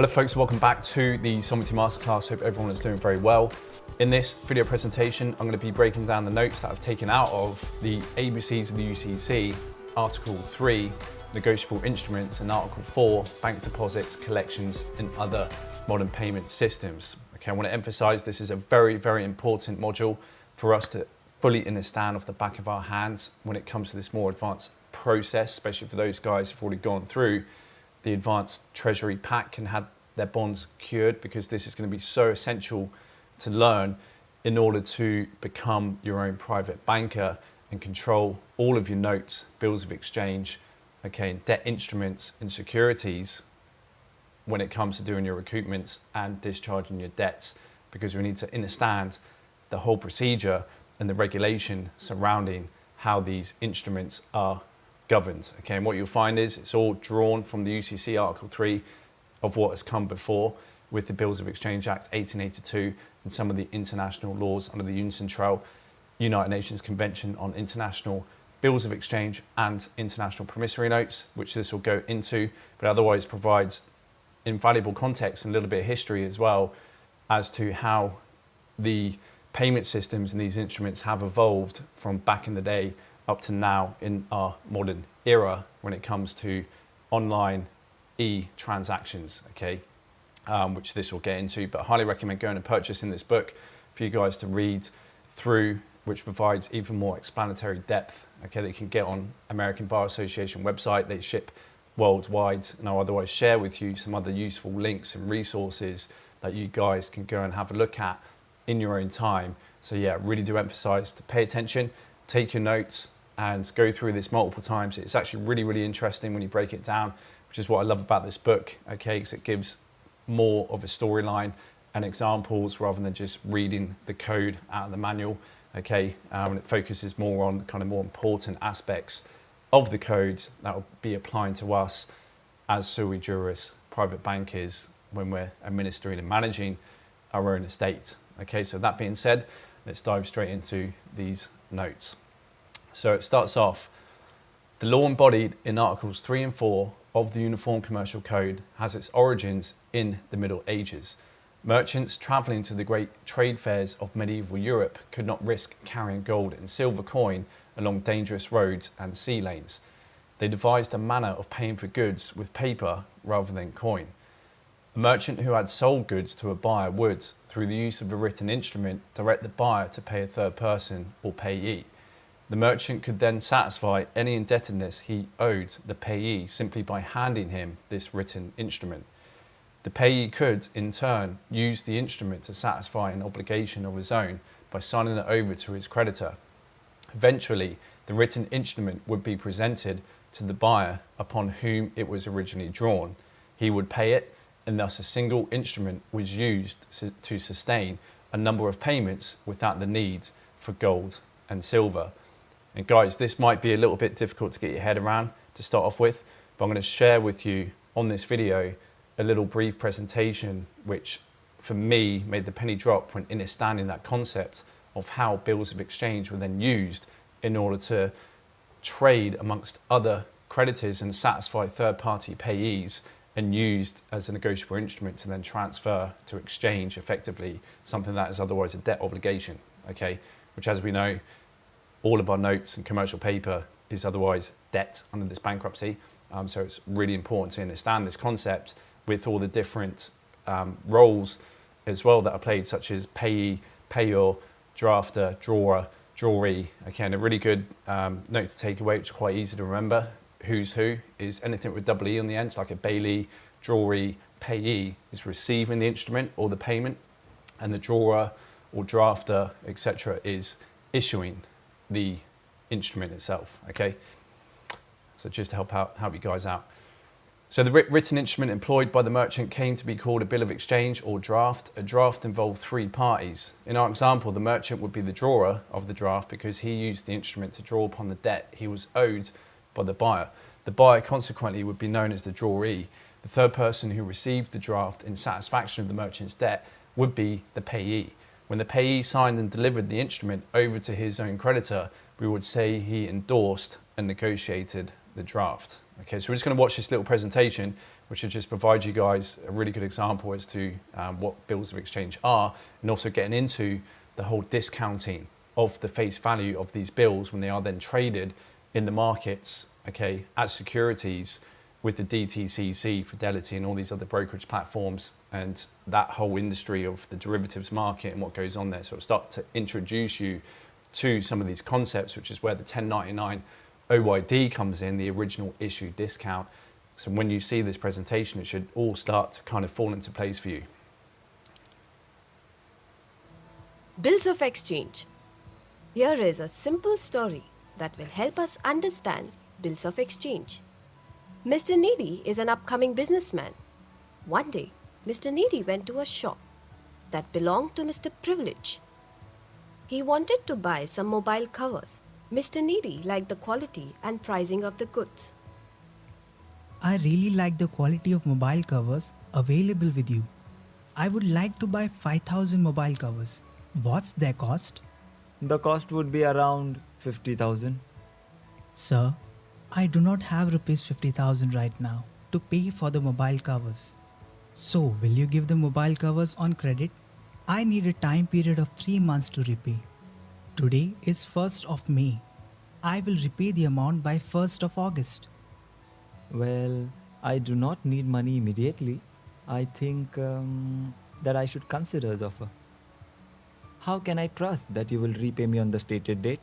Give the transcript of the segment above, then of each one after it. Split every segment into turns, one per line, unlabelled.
Hello folks, welcome back to the Sovereignty Masterclass. Hope everyone is doing very well. In this video presentation, I'm going to be breaking down the notes that I've taken out of the ABCs of the UCC, Article 3, negotiable instruments, and Article 4, bank deposits, collections, and other modern payment systems. Okay, I want to emphasize this is a very, very important module for us to fully understand off the back of our hands when it comes to this more advanced process, especially for those guys who've already gone through the advanced treasury pack and had their bonds cured, because this is going to be so essential to learn in order to become your own private banker and control all of your notes, bills of exchange, okay, debt instruments and securities when it comes to doing your recoupments and discharging your debts, because we need to understand the whole procedure and the regulation surrounding how these instruments are governed. Okay, and what you'll find is it's all drawn from the UCC Article 3 of what has come before with the Bills of Exchange Act 1882 and some of the international laws under the UNCITRAL, United Nations Convention on International Bills of Exchange and International Promissory Notes, which this will go into, but otherwise provides invaluable context and a little bit of history as well as to how the payment systems and these instruments have evolved from back in the day up to now in our modern era when it comes to online e-transactions, okay, which this will get into, but I highly recommend going and purchasing this book for you guys to read through, which provides even more explanatory depth, okay, that you can get on American Bar Association website. They ship worldwide, and I'll otherwise share with you some other useful links and resources that you guys can go and have a look at in your own time. So yeah, really do emphasize to pay attention, take your notes and go through this multiple times. It's actually really, really interesting when you break it down, which is what I love about this book, okay, because it gives more of a storyline and examples rather than just reading the code out of the manual, okay, and it focuses more on kind of more important aspects of the codes that will be applying to us as sui juris private bankers when we're administering and managing our own estate. Okay, so that being said, let's dive straight into these notes. So it starts off, the law embodied in Articles 3 and 4 of the Uniform Commercial Code has its origins in the Middle Ages. Merchants travelling to the great trade fairs of medieval Europe could not risk carrying gold and silver coin along dangerous roads and sea lanes. They devised a manner of paying for goods with paper rather than coin. A merchant who had sold goods to a buyer would, through the use of a written instrument, direct the buyer to pay a third person or payee. The merchant could then satisfy any indebtedness he owed the payee simply by handing him this written instrument. The payee could, in turn, use the instrument to satisfy an obligation of his own by signing it over to his creditor. Eventually, the written instrument would be presented to the buyer upon whom it was originally drawn. He would pay it, and thus a single instrument was used to sustain a number of payments without the need for gold and silver. And guys, this might be a little bit difficult to get your head around to start off with, but I'm going to share with you on this video a little brief presentation which for me made the penny drop when understanding that concept of how bills of exchange were then used in order to trade amongst other creditors and satisfy third-party payees, and used as a negotiable instrument to then transfer to exchange effectively something that is otherwise a debt obligation, okay, which, as we know, all of our notes and commercial paper is otherwise debt under this bankruptcy. So it's really important to understand this concept with all the different roles as well that are played, such as payee, payor, drafter, drawer, drawee. Okay, and a really good note to take away, which is quite easy to remember, who's who, is anything with double E on the end, like a bailee, drawee, payee is receiving the instrument or the payment, and the drawer or drafter, etc., is issuing the instrument itself, okay? So just to help you guys out. So the written instrument employed by the merchant came to be called a bill of exchange or draft. A draft involved three parties. In our example, the merchant would be the drawer of the draft because he used the instrument to draw upon the debt he was owed by the buyer. The buyer consequently would be known as the drawee. The third person who received the draft in satisfaction of the merchant's debt would be the payee. When the payee signed and delivered the instrument over to his own creditor, we would say he endorsed and negotiated the draft. Okay, so we're just going to watch this little presentation, which will just provide you guys a really good example as to what bills of exchange are, and also getting into the whole discounting of the face value of these bills when they are then traded in the markets, okay, as securities with the DTCC, Fidelity, and all these other brokerage platforms, and that whole industry of the derivatives market and what goes on there. So it'll start to introduce you to some of these concepts, which is where the 1099 OYD comes in, the original issue discount. So when you see this presentation, it should all start to kind of fall into place for you.
Bills of exchange. Here is a simple story that will help us understand bills of exchange. Mr. Needy is an upcoming businessman. One day, Mr. Needy went to a shop that belonged to Mr. Privilege. He wanted to buy some mobile covers. Mr. Needy liked the quality and pricing of the goods.
I really like the quality of mobile covers available with you. I would like to buy 5,000 mobile covers. What's their cost?
The cost would be around 50,000.
Sir, I do not have rupees 50,000 right now to pay for the mobile covers. So, will you give the mobile covers on credit? I need a time period of 3 months to repay. Today is 1st of May. I will repay the amount by 1st of August.
Well, I do not need money immediately. I think that I should consider the offer. How can I trust that you will repay me on the stated date?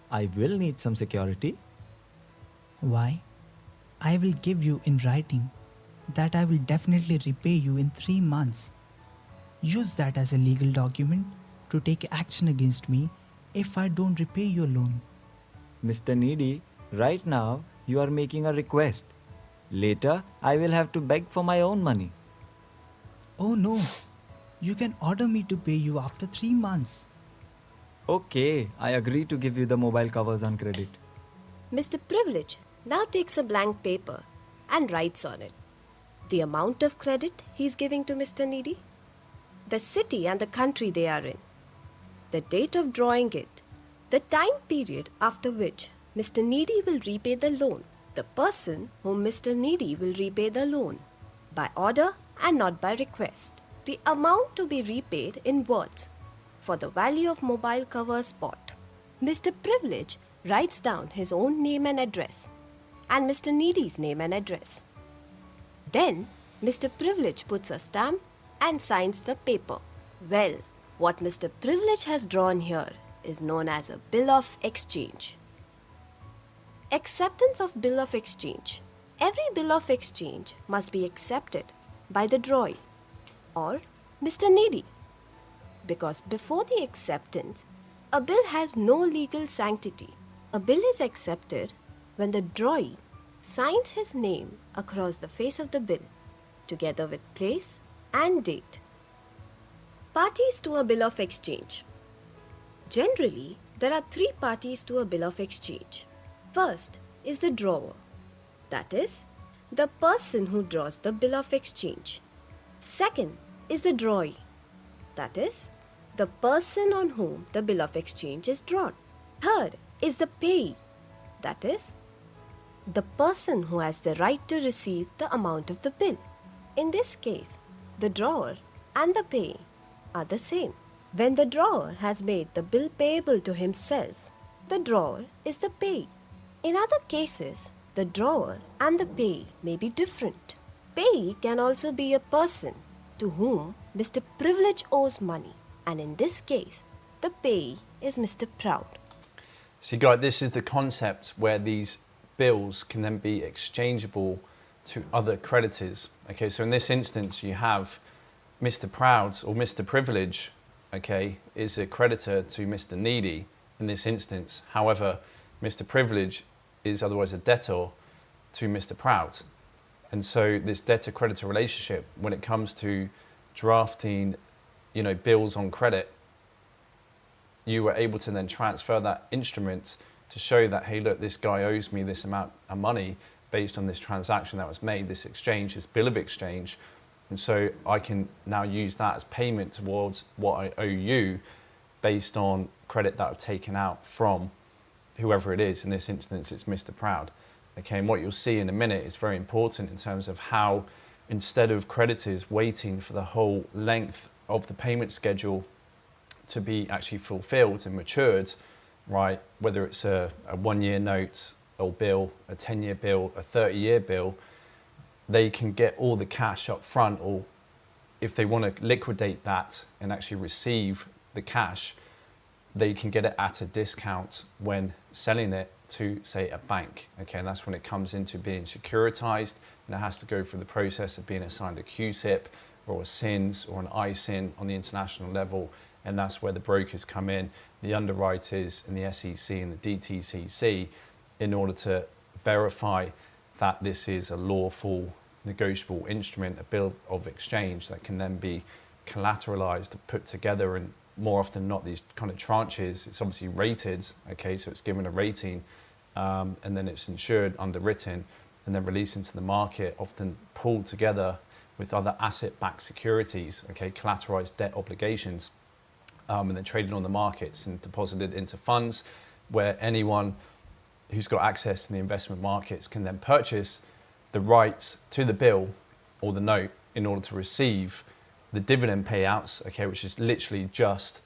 I will need some security.
Why? I will give you in writing that I will definitely repay you in 3 months. Use that as a legal document to take action against me if I don't repay your loan.
Mr. Needy, right now you are making a request. Later, I will have to beg for my own money.
Oh no, you can order me to pay you after 3 months.
Okay, I agree to give you the mobile covers on credit.
Mr. Privilege now takes a blank paper and writes on it the amount of credit he's giving to Mr. Needy, the city and the country they are in, the date of drawing it, the time period after which Mr. Needy will repay the loan, the person whom Mr. Needy will repay the loan, by order and not by request, the amount to be repaid in words for the value of mobile covers bought. Mr. Privilege writes down his own name and address and Mr. Needy's name and address. Then Mr. Privilege puts a stamp and signs the paper. Well, what Mr. Privilege has drawn here is known as a bill of exchange. Acceptance of bill of exchange. Every bill of exchange must be accepted by the drawee or Mr. Needy, because before the acceptance, a bill has no legal sanctity. A bill is accepted when the drawee signs his name across the face of the bill, together with place and date. Parties to a bill of exchange. Generally, there are 3 parties to a bill of exchange. First is the drawer, that is, the person who draws the bill of exchange. Second is the drawee, that is, the person on whom the bill of exchange is drawn. Third is the payee, that is, the person who has the right to receive the amount of the bill. In this case, the drawer and the payee are the same. When the drawer has made the bill payable to himself, the drawer is the payee. In other cases, the drawer and the payee may be different. Payee can also be a person to whom Mr. Privilege owes money, and in this case, the payee is Mr. Proud.
So guys, this is the concept where these bills can then be exchangeable to other creditors. Okay, so in this instance, you have Mr. Proud or Mr. Privilege, okay, is a creditor to Mr. Needy in this instance. However, Mr. Privilege is otherwise a debtor to Mr. Proud. And so this debtor-creditor relationship, when it comes to drafting, bills on credit, you were able to then transfer that instrument to show that, hey, look, this guy owes me this amount of money based on this transaction that was made, this exchange, this bill of exchange. And so I can now use that as payment towards what I owe you based on credit that I've taken out from whoever it is. In this instance, it's Mr. Proud. Okay, and what you'll see in a minute is very important in terms of how, instead of creditors waiting for the whole length of the payment schedule to be actually fulfilled and matured, right, whether it's a 1-year note or bill, a 10-year bill, a 30-year bill, they can get all the cash up front, or if they want to liquidate that and actually receive the cash, they can get it at a discount when selling it to, say, a bank. Okay, and that's when it comes into being securitized, and it has to go through the process of being assigned a QSIP or a SINS or an ISIN on the international level, and that's where the brokers come in, the underwriters and the SEC and the DTCC, in order to verify that this is a lawful negotiable instrument, a bill of exchange that can then be collateralized, put together, and more often than not, these kind of tranches, it's obviously rated, okay, so it's given a rating, and then it's insured, underwritten, and then released into the market, often pulled together with other asset-backed securities, okay, collateralized debt obligations, and then traded on the markets and deposited into funds where anyone who's got access to the investment markets can then purchase the rights to the bill or the note in order to receive the dividend payouts, okay, which is literally just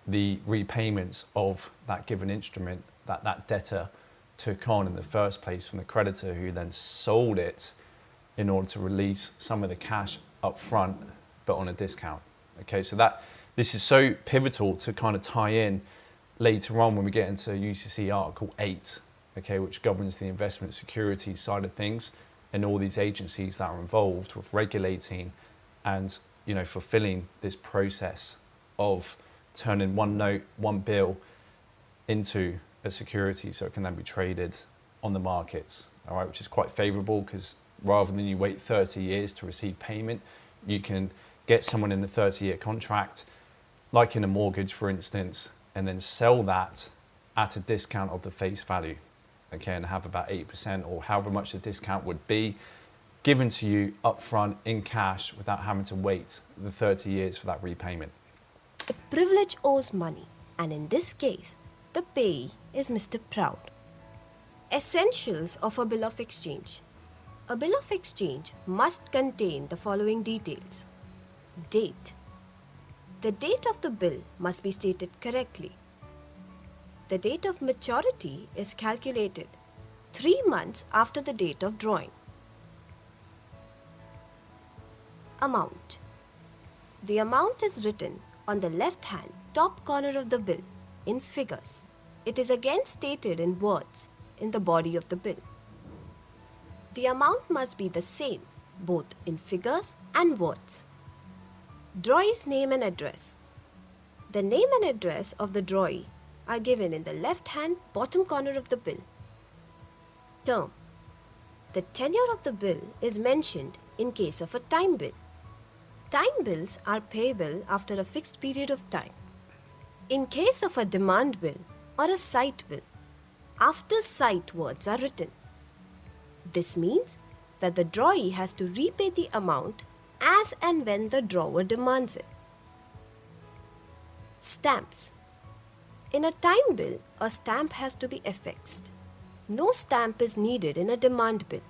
the repayments of that given instrument that that debtor took on in the first place from the creditor, who then sold it in order to release some of the cash up front, but on a discount. Okay, so this is so pivotal to kind of tie in later on when we get into UCC Article 8, okay, which governs the investment securities side of things, and all these agencies that are involved with regulating and, you know, fulfilling this process of turning one note, one bill into a security so it can then be traded on the markets, all right, which is quite favorable, because rather than you wait 30 years to receive payment, you can get someone in a 30-year contract, like in a mortgage, for instance, and then sell that at a discount of the face value, okay, and have about 8% or however much the discount would be given to you upfront in cash without having to wait the 30 years for that repayment.
The privilege owes money, and in this case, the payee is Mr. Proud. Essentials of a bill of exchange. A bill of exchange must contain the following details. Date. The date of the bill must be stated correctly. The date of maturity is calculated 3 months after the date of drawing. Amount. The amount is written on the left-hand top corner of the bill in figures. It is again stated in words in the body of the bill. The amount must be the same both in figures and words. Drawee's name and address. The name and address of the drawee are given in the left-hand bottom corner of the bill. Term. The tenure of the bill is mentioned in case of a time bill. Time bills are payable after a fixed period of time. In case of a demand bill or a sight bill, after sight words are written. This means that the drawee has to repay the amount as and when the drawer demands it. Stamps. In a time bill, a stamp has to be affixed. No stamp is needed in a demand bill,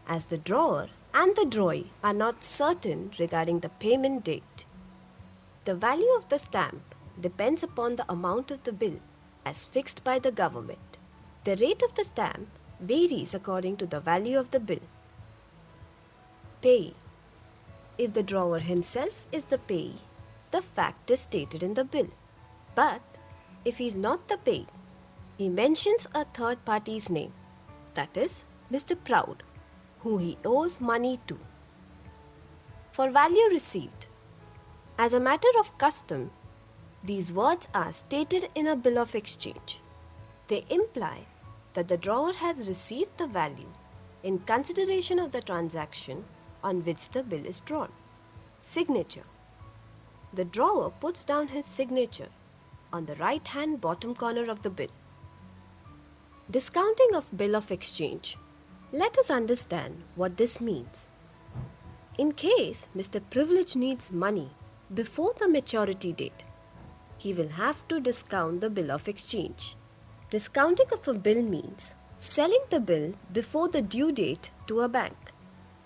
as the drawer and the drawee are not certain regarding the payment date. The value of the stamp depends upon the amount of the bill as fixed by the government. The rate of the stamp varies according to the value of the bill. Payee. If the drawer himself is the payee, the fact is stated in the bill. But if he is not the payee, he mentions a third party's name, that is, Mr. Proud, who he owes money to. For value received. As a matter of custom, these words are stated in a bill of exchange. They imply that the drawer has received the value in consideration of the transaction on which the bill is drawn. Signature. The drawer puts down his signature on the right-hand bottom corner of the bill. Discounting of bill of exchange. Let us understand what this means. In case Mr. Privilege needs money before the maturity date, he will have to discount the bill of exchange. Discounting of a bill means Selling the bill before the due date to a bank.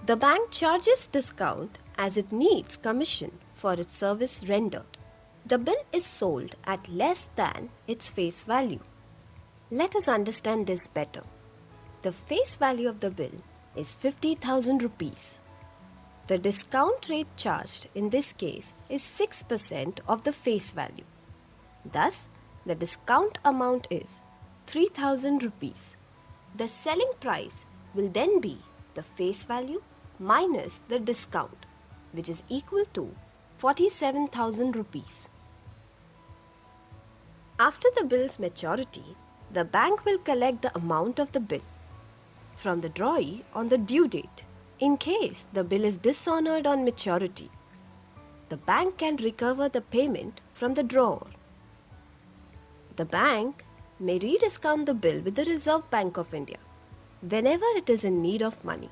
The bank charges discount as it needs commission for its service rendered. The bill is sold at less than its face value. Let us understand this better. The face value of the bill is 50,000 rupees. The discount rate charged in this case is 6% of the face value. Thus, the discount amount is 3,000 rupees. The selling price will then be the face value minus the discount, which is equal to 47,000 rupees. After the bill's maturity, the bank will collect the amount of the bill from the drawee on the due date. In case the bill is dishonored on maturity, the bank can recover the payment from the drawer. The bank may rediscount the bill with the Reserve Bank of India. Whenever it is in need of money,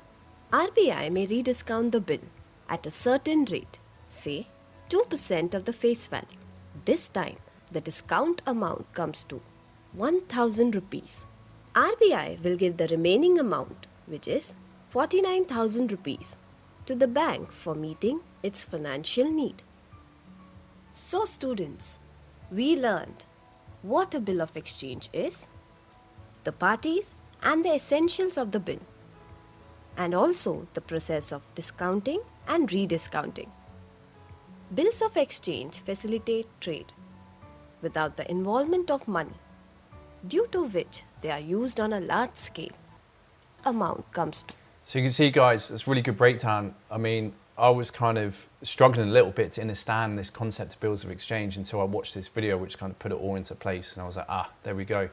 RBI may rediscount the bill at a certain rate, say 2% of the face value. This time, the discount amount comes to 1,000 rupees. RBI will give the remaining amount, which is 49,000 rupees, to the bank for meeting its financial need. So students, we learned what a bill of exchange is, the parties and the essentials of the bill, and also the process of discounting and rediscounting. Bills of exchange facilitate trade without the involvement of money, due to which they are used on a large scale. Amount comes to.
So you can see, guys, it's a really good breakdown. I mean, I was kind of struggling a little bit to understand this concept of bills of exchange until I watched this video, which kind of put it all into place. And I was like, there we go.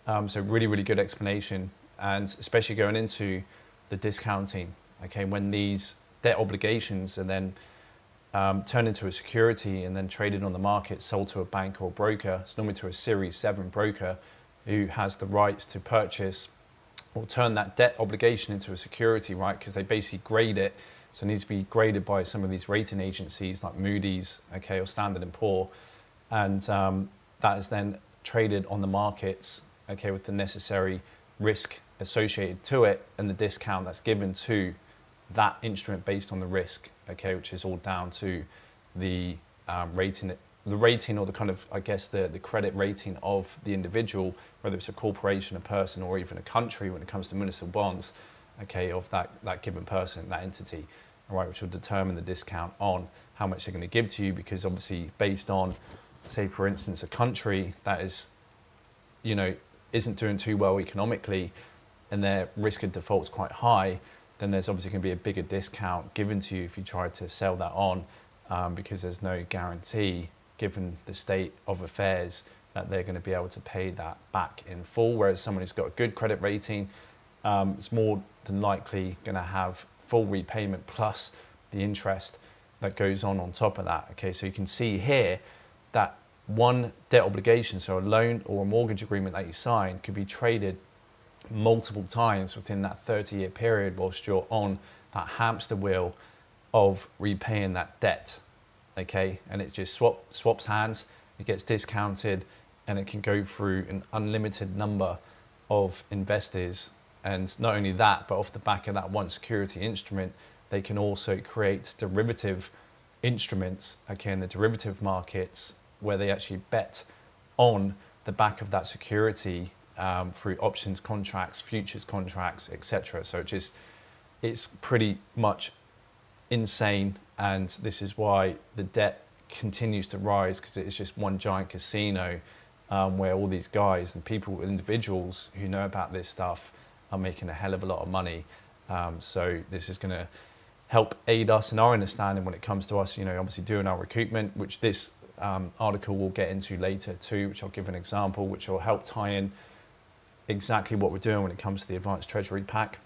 So really, really good explanation. And especially going into the discounting, okay, when these debt obligations are then turned into a security and then traded on the market, sold to a bank or broker. It's normally to a Series 7 broker who has the rights to purchase or turn that debt obligation into a security, right? Because they basically grade it. So it needs to be graded by some of these rating agencies like Moody's, okay, or Standard & Poor. And that is then traded on the markets, okay, with the necessary risk associated to it and the discount that's given to that instrument based on the risk, okay, which is all down to the rating or the kind of, I guess, the credit rating of the individual, whether it's a corporation, a person, or even a country when it comes to municipal bonds, okay, of that given person, that entity, all right, which will determine the discount on how much they're going to give to you, because obviously based on, say, for instance, a country that is, you know, isn't doing too well economically and their risk of default is quite high, then there's obviously going to be a bigger discount given to you if you try to sell that on, because there's no guarantee, given the state of affairs, that they're going to be able to pay that back in full. Whereas someone who's got a good credit rating is more than likely going to have full repayment plus the interest that goes on top of that. Okay, so you can see here that one debt obligation, so a loan or a mortgage agreement that you sign, could be traded multiple times within that 30-year period whilst you're on that hamster wheel of repaying that debt. Okay, and it just swaps hands, it gets discounted, and it can go through an unlimited number of investors. And not only that, but off the back of that one security instrument, they can also create derivative instruments, okay, in the derivative markets, where they actually bet on the back of that security through options contracts, futures contracts, etc. So it's pretty much insane, and this is why the debt continues to rise, because it's just one giant casino where all these guys and people, individuals who know about this stuff are making a hell of a lot of money. So this is going to help aid us in our understanding when it comes to us, you know, obviously doing our recoupment, which this article will get into later too, which I'll give an example, which will help tie in exactly what we're doing when it comes to the Advanced Treasury Pack.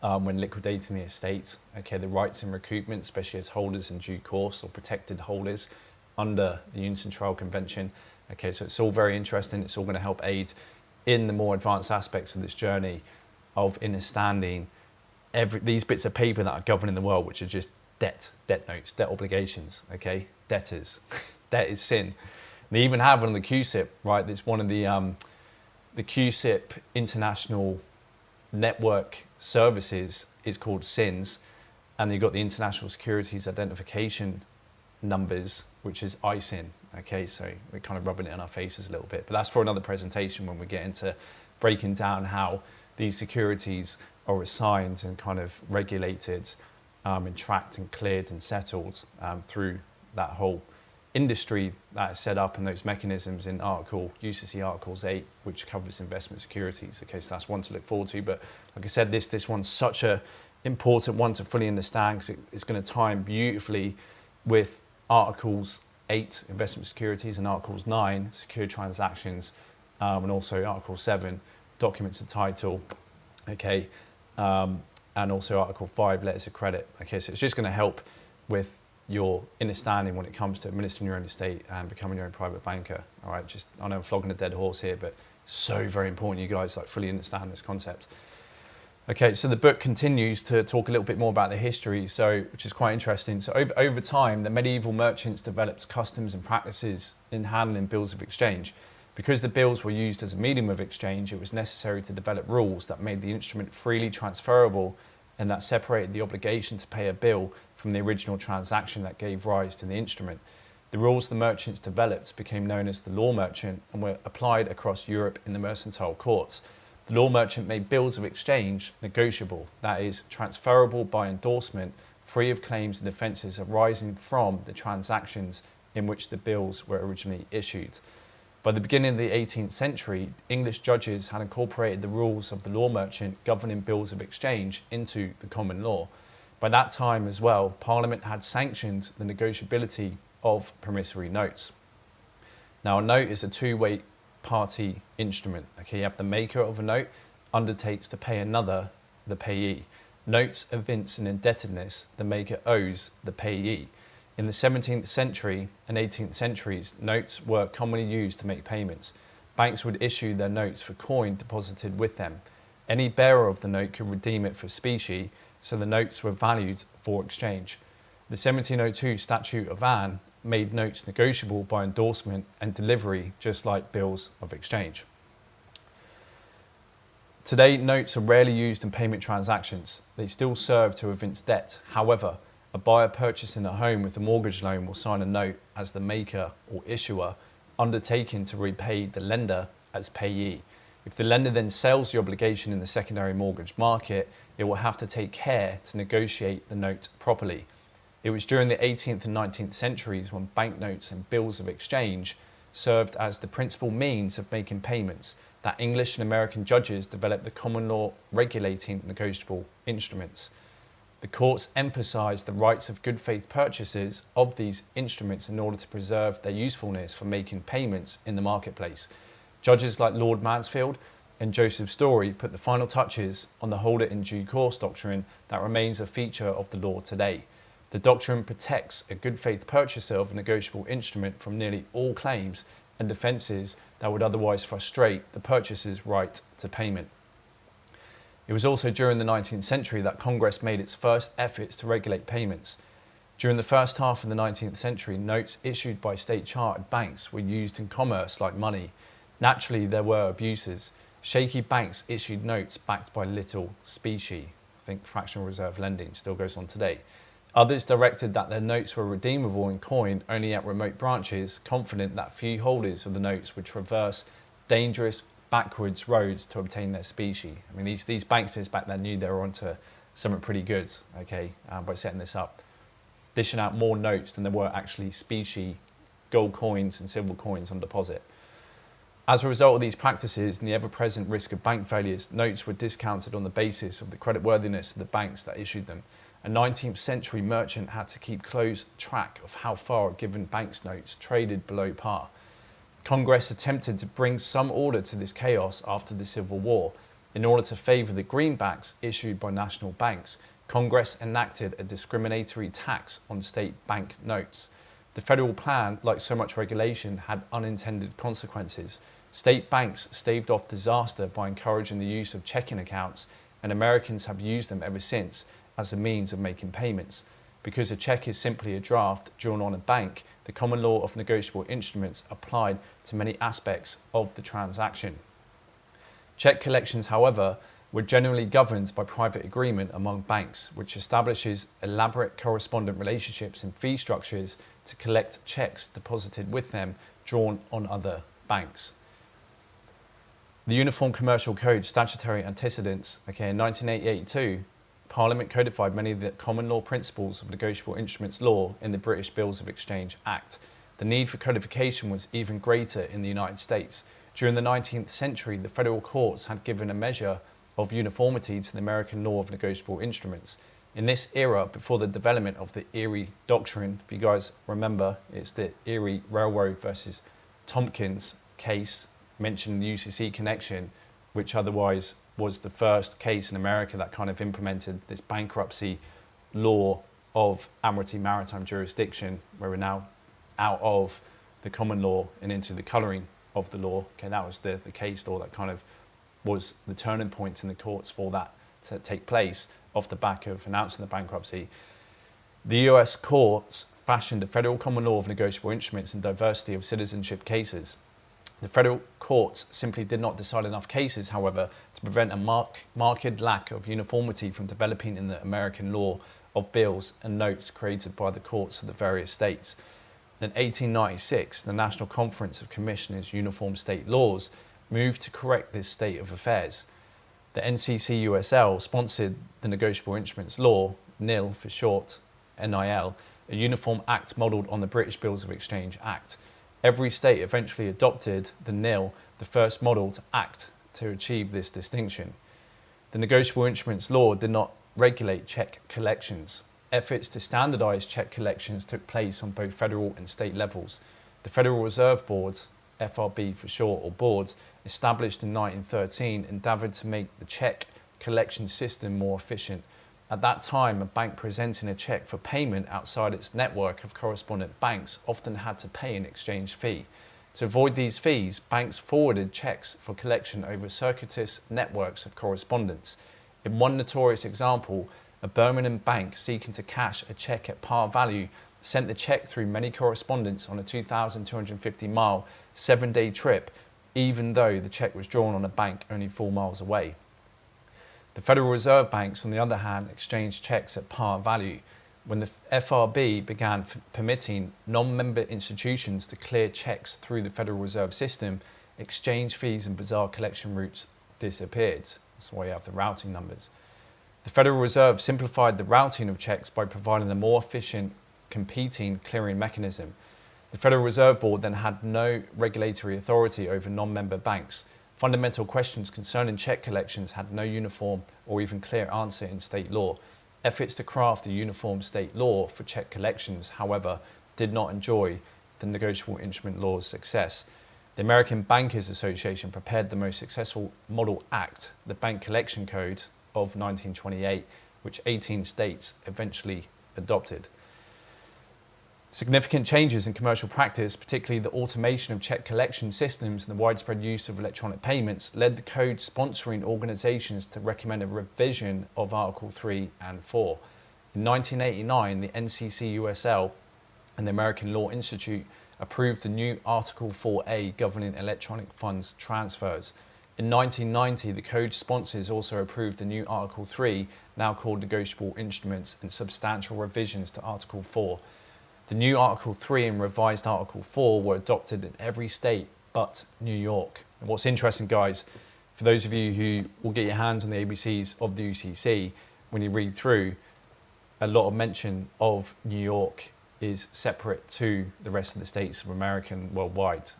When liquidating the estate, okay, the rights in recoupment, especially as holders in due course or protected holders under the Unison Trial Convention. Okay, so it's all very interesting. It's all going to help aid in the more advanced aspects of this journey of understanding these bits of paper that are governing the world, which are just debt notes, debt obligations, okay, debtors. Debt is sin. They even have one on the QSIP, right? It's one of the QSIP international network services is called SINs, and you've got the International Securities Identification Numbers, which is ISIN. Okay, so we're kind of rubbing it in our faces a little bit, but that's for another presentation when we get into breaking down how these securities are assigned and kind of regulated and tracked and cleared and settled through that whole industry that is set up and those mechanisms in UCC Articles 8, which covers investment securities. Okay, so that's one to look forward to. But like I said, this one's such a important one to fully understand because it's going to tie in beautifully with Articles 8, investment securities, and Articles 9, secure transactions, and also Article 7, documents of title, okay, and also Article 5, letters of credit. Okay, so it's just going to help with your understanding when it comes to administering your own estate and becoming your own private banker. All right, just, I know I'm flogging a dead horse here, but so very important you guys like fully understand this concept. Okay, so the book continues to talk a little bit more about the history, so which is quite interesting. So over time, the medieval merchants developed customs and practices in handling bills of exchange. Because the bills were used as a medium of exchange, it was necessary to develop rules that made the instrument freely transferable and that separated the obligation to pay a bill from the original transaction that gave rise to the instrument. The rules the merchants developed became known as the law merchant and were applied across Europe in the mercantile courts. The law merchant made bills of exchange negotiable, that is, transferable by endorsement, free of claims and defences arising from the transactions in which the bills were originally issued. By the beginning of the 18th century, English judges had incorporated the rules of the law merchant governing bills of exchange into the common law. By that time as well, Parliament had sanctioned the negotiability of promissory notes. Now, a note is a two-way party instrument. Okay, you have the maker of a note undertakes to pay another, the payee. Notes evince an indebtedness the maker owes the payee. In the 17th century and 18th centuries, notes were commonly used to make payments. Banks would issue their notes for coin deposited with them. Any bearer of the note could redeem it for specie, so the notes were valued for exchange. The 1702 Statute of Anne made notes negotiable by endorsement and delivery, just like bills of exchange. Today, notes are rarely used in payment transactions. They still serve to evince debt. However, a buyer purchasing a home with a mortgage loan will sign a note as the maker or issuer, undertaking to repay the lender as payee. If the lender then sells the obligation in the secondary mortgage market, it will have to take care to negotiate the note properly. It was during the 18th and 19th centuries when banknotes and bills of exchange served as the principal means of making payments that English and American judges developed the common law regulating negotiable instruments. The courts emphasised the rights of good faith purchasers of these instruments in order to preserve their usefulness for making payments in the marketplace. Judges like Lord Mansfield and Joseph Story put the final touches on the hold it in due course doctrine that remains a feature of the law today. The doctrine protects a good faith purchaser of a negotiable instrument from nearly all claims and defences that would otherwise frustrate the purchaser's right to payment. It was also during the 19th century that Congress made its first efforts to regulate payments. During the first half of the 19th century, notes issued by state-chartered banks were used in commerce like money. Naturally, there were abuses. Shaky banks issued notes backed by little specie. I think fractional reserve lending still goes on today. Others directed that their notes were redeemable in coin only at remote branches, confident that few holders of the notes would traverse dangerous backwards roads to obtain their specie. I mean, these banksters back then knew they were onto something pretty good, okay, by setting this up. Dishing out more notes than there were actually specie gold coins and silver coins on deposit. As a result of these practices and the ever-present risk of bank failures, notes were discounted on the basis of the creditworthiness of the banks that issued them. A 19th century merchant had to keep close track of how far a given bank's notes traded below par. Congress attempted to bring some order to this chaos after the Civil War. In order to favour the greenbacks issued by national banks, Congress enacted a discriminatory tax on state bank notes. The federal plan, like so much regulation, had unintended consequences. State banks staved off disaster by encouraging the use of checking accounts, and Americans have used them ever since as a means of making payments. Because a check is simply a draft drawn on a bank, the common law of negotiable instruments applied to many aspects of the transaction. Check collections, however, were generally governed by private agreement among banks, which establishes elaborate correspondent relationships and fee structures to collect checks deposited with them drawn on other banks. The Uniform Commercial Code statutory antecedents, in 1982, Parliament codified many of the common law principles of negotiable instruments law in the British Bills of Exchange Act. The need for codification was even greater in the United States. During the 19th century, the federal courts had given a measure of uniformity to the American law of negotiable instruments. In this era, before the development of the Erie Doctrine, if you guys remember, it's the Erie Railroad versus Tompkins case mentioned in the UCC connection, which otherwise was the first case in America that kind of implemented this bankruptcy law of Admiralty Maritime jurisdiction, where we're now out of the common law and into the colouring of the law. That was the case law that kind of was the turning point in the courts for that to take place off the back of announcing the bankruptcy. The US courts fashioned a federal common law of negotiable instruments and diversity of citizenship cases. The federal courts simply did not decide enough cases, however, to prevent a marked lack of uniformity from developing in the American law of bills and notes created by the courts of the various states. In 1896, the National Conference of Commissioners Uniform State Laws moved to correct this state of affairs. The NCC-USL sponsored the Negotiable Instruments Law, NIL for short, NIL, a uniform act modelled on the British Bills of Exchange Act. Every state eventually adopted the NIL, the first modelled act to achieve this distinction. The Negotiable Instruments Law did not regulate check collections. Efforts to standardise check collections took place on both federal and state levels. The Federal Reserve Boards, FRB for short, or boards, established in 1913, endeavoured to make the check collection system more efficient. At that time, a bank presenting a check for payment outside its network of correspondent banks often had to pay an exchange fee. To avoid these fees, banks forwarded checks for collection over circuitous networks of correspondence. In one notorious example, a Birmingham bank seeking to cash a check at par value sent the check through many correspondents on a 2,250-mile, 7-day trip, even though the check was drawn on a bank only 4 miles away. The Federal Reserve banks, on the other hand, exchanged checks at par value. When the FRB began permitting non-member institutions to clear checks through the Federal Reserve system, exchange fees and bizarre collection routes disappeared. That's why you have the routing numbers. The Federal Reserve simplified the routing of checks by providing a more efficient competing clearing mechanism. The Federal Reserve Board then had no regulatory authority over non-member banks. Fundamental questions concerning check collections had no uniform or even clear answer in state law. Efforts to craft a uniform state law for check collections, however, did not enjoy the negotiable instrument law's success. The American Bankers Association prepared the most successful model act, the Bank Collection Code of 1928, which 18 states eventually adopted. Significant changes in commercial practice, particularly the automation of check collection systems and the widespread use of electronic payments, led the code sponsoring organisations to recommend a revision of Article 3 and 4. In 1989, the NCC-USL and the American Law Institute approved the new Article 4A governing electronic funds transfers. In 1990, the code sponsors also approved the new Article 3, now called Negotiable Instruments, and substantial revisions to Article 4. The new Article 3 and revised Article 4 were adopted in every state but New York. And what's interesting, guys, for those of you who will get your hands on the ABCs of the UCC, when you read through, a lot of mention of New York is separate to the rest of the states of America and worldwide.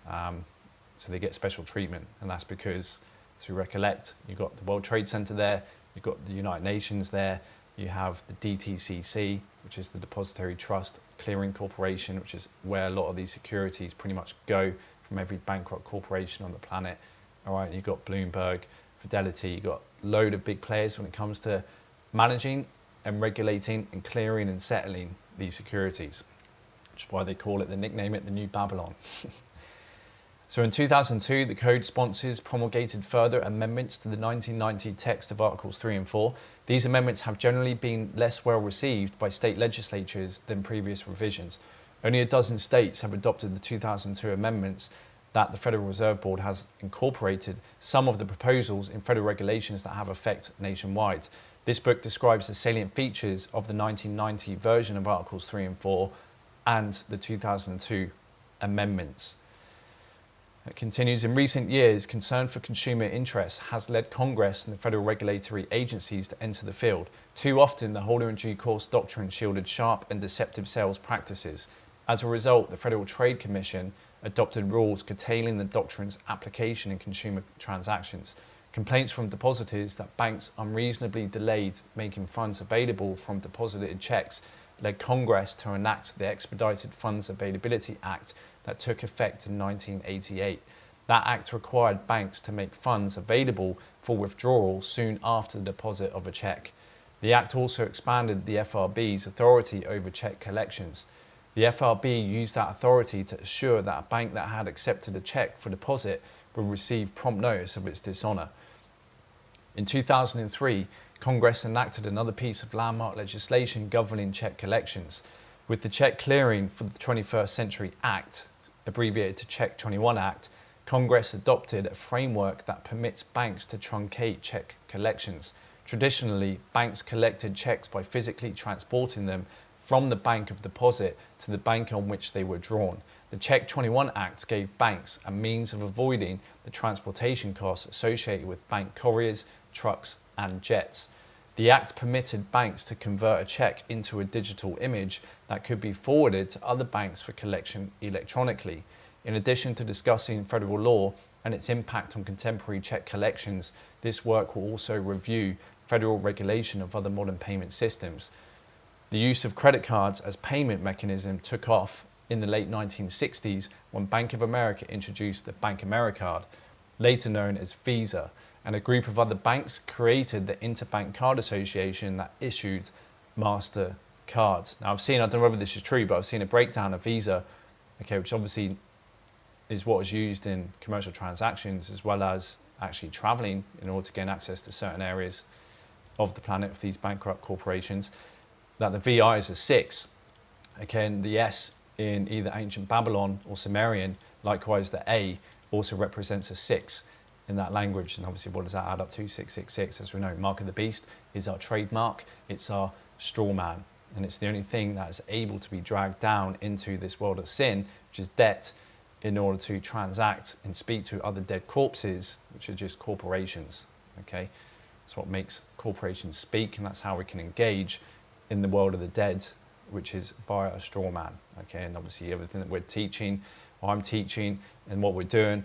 So they get special treatment, and that's because, as we recollect, you've got the World Trade Center there, you've got the United Nations there, you have the DTCC, which is the Depository Trust Clearing Corporation, which is where a lot of these securities pretty much go from every bankrupt corporation on the planet. All right, you've got Bloomberg, Fidelity, you've got a load of big players when it comes to managing and regulating and clearing and settling these securities, which is why they nickname it the New Babylon. So in 2002, the code sponsors promulgated further amendments to the 1990 text of Articles 3 and 4. These amendments have generally been less well received by state legislatures than previous revisions. Only a dozen states have adopted the 2002 amendments that the Federal Reserve Board has incorporated some of the proposals in federal regulations that have effect nationwide. This book describes the salient features of the 1990 version of Articles 3 and 4 and the 2002 amendments. It continues, in recent years, concern for consumer interests has led Congress and the federal regulatory agencies to enter the field. Too often, the holder in due course doctrine shielded sharp and deceptive sales practices. As a result, the Federal Trade Commission adopted rules curtailing the doctrine's application in consumer transactions. Complaints from depositors that banks unreasonably delayed making funds available from deposited checks led Congress to enact the Expedited Funds Availability Act that took effect in 1988. That act required banks to make funds available for withdrawal soon after the deposit of a check. The act also expanded the FRB's authority over check collections. The FRB used that authority to assure that a bank that had accepted a check for deposit would receive prompt notice of its dishonour. In 2003, Congress enacted another piece of landmark legislation governing check collections. With the Check Clearing for the 21st Century Act, abbreviated to Check 21 Act, Congress adopted a framework that permits banks to truncate check collections. Traditionally, banks collected checks by physically transporting them from the bank of deposit to the bank on which they were drawn. The Check 21 Act gave banks a means of avoiding the transportation costs associated with bank couriers, trucks, and jets. The Act permitted banks to convert a check into a digital image that could be forwarded to other banks for collection electronically. In addition to discussing federal law and its impact on contemporary check collections, this work will also review federal regulation of other modern payment systems. The use of credit cards as payment mechanism took off in the late 1960s when Bank of America introduced the Bank Americard, later known as Visa, and a group of other banks created the Interbank Card Association that issued MasterCards. Now I don't know whether this is true, but I've seen a breakdown of Visa, which obviously is what is used in commercial transactions as well as actually traveling in order to gain access to certain areas of the planet of these bankrupt corporations, that the VI is a 6, and the S in either ancient Babylon or Sumerian, likewise the A also represents a 6 in that language. And obviously what does that add up to? 666, as we know. Mark of the Beast is our trademark, it's our straw man, and it's the only thing that is able to be dragged down into this world of sin, which is debt, in order to transact and speak to other dead corpses, which are just corporations. That's what makes corporations speak, and that's how we can engage in the world of the dead, which is via a straw man. And obviously everything that we're teaching, or I'm teaching, and what we're doing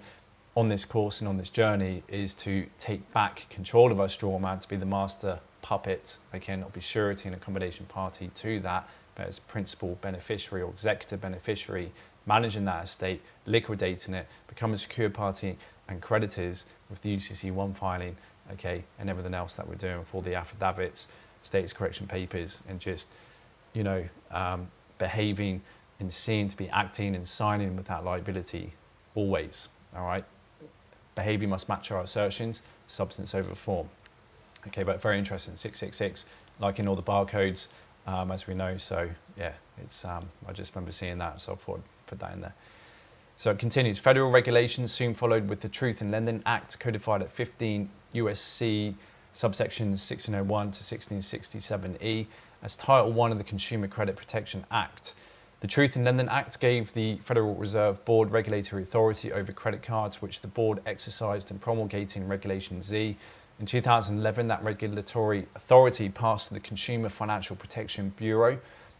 on this course and on this journey is to take back control of our straw man, to be the master puppet, not be surety and accommodation party to that, but as principal beneficiary or executive beneficiary, managing that estate, liquidating it, becoming a secured party and creditors with the UCC 1 filing, and everything else that we're doing for the affidavits, status correction papers, and just, behaving and seeing to be acting and signing without liability always, all right? Behavior must match our assertions, substance over form. But very interesting, 666, like in all the barcodes, as we know. So yeah, it's I just remember seeing that, so I thought I'd put that in there. So it continues. Federal regulations soon followed with the Truth in Lending Act, codified at 15 USC subsections 1601 to 1667E as Title I of the Consumer Credit Protection Act. The Truth in Lending Act gave the Federal Reserve Board regulatory authority over credit cards, which the board exercised in promulgating Regulation Z. In 2011, that regulatory authority passed to the Consumer Financial Protection Bureau,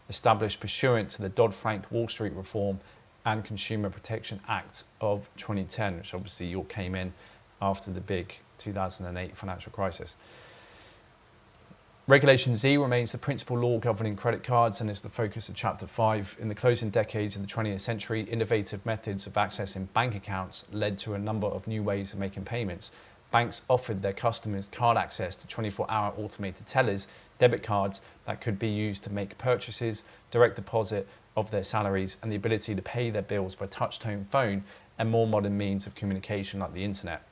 established pursuant to the Dodd-Frank Wall Street Reform and Consumer Protection Act of 2010, which obviously all came in after the big 2008 financial crisis. Regulation Z remains the principal law governing credit cards and is the focus of Chapter 5. In the closing decades of the 20th century, innovative methods of accessing bank accounts led to a number of new ways of making payments. Banks offered their customers card access to 24-hour automated tellers, debit cards that could be used to make purchases, direct deposit of their salaries, and the ability to pay their bills by touch-tone phone and more modern means of communication like the internet.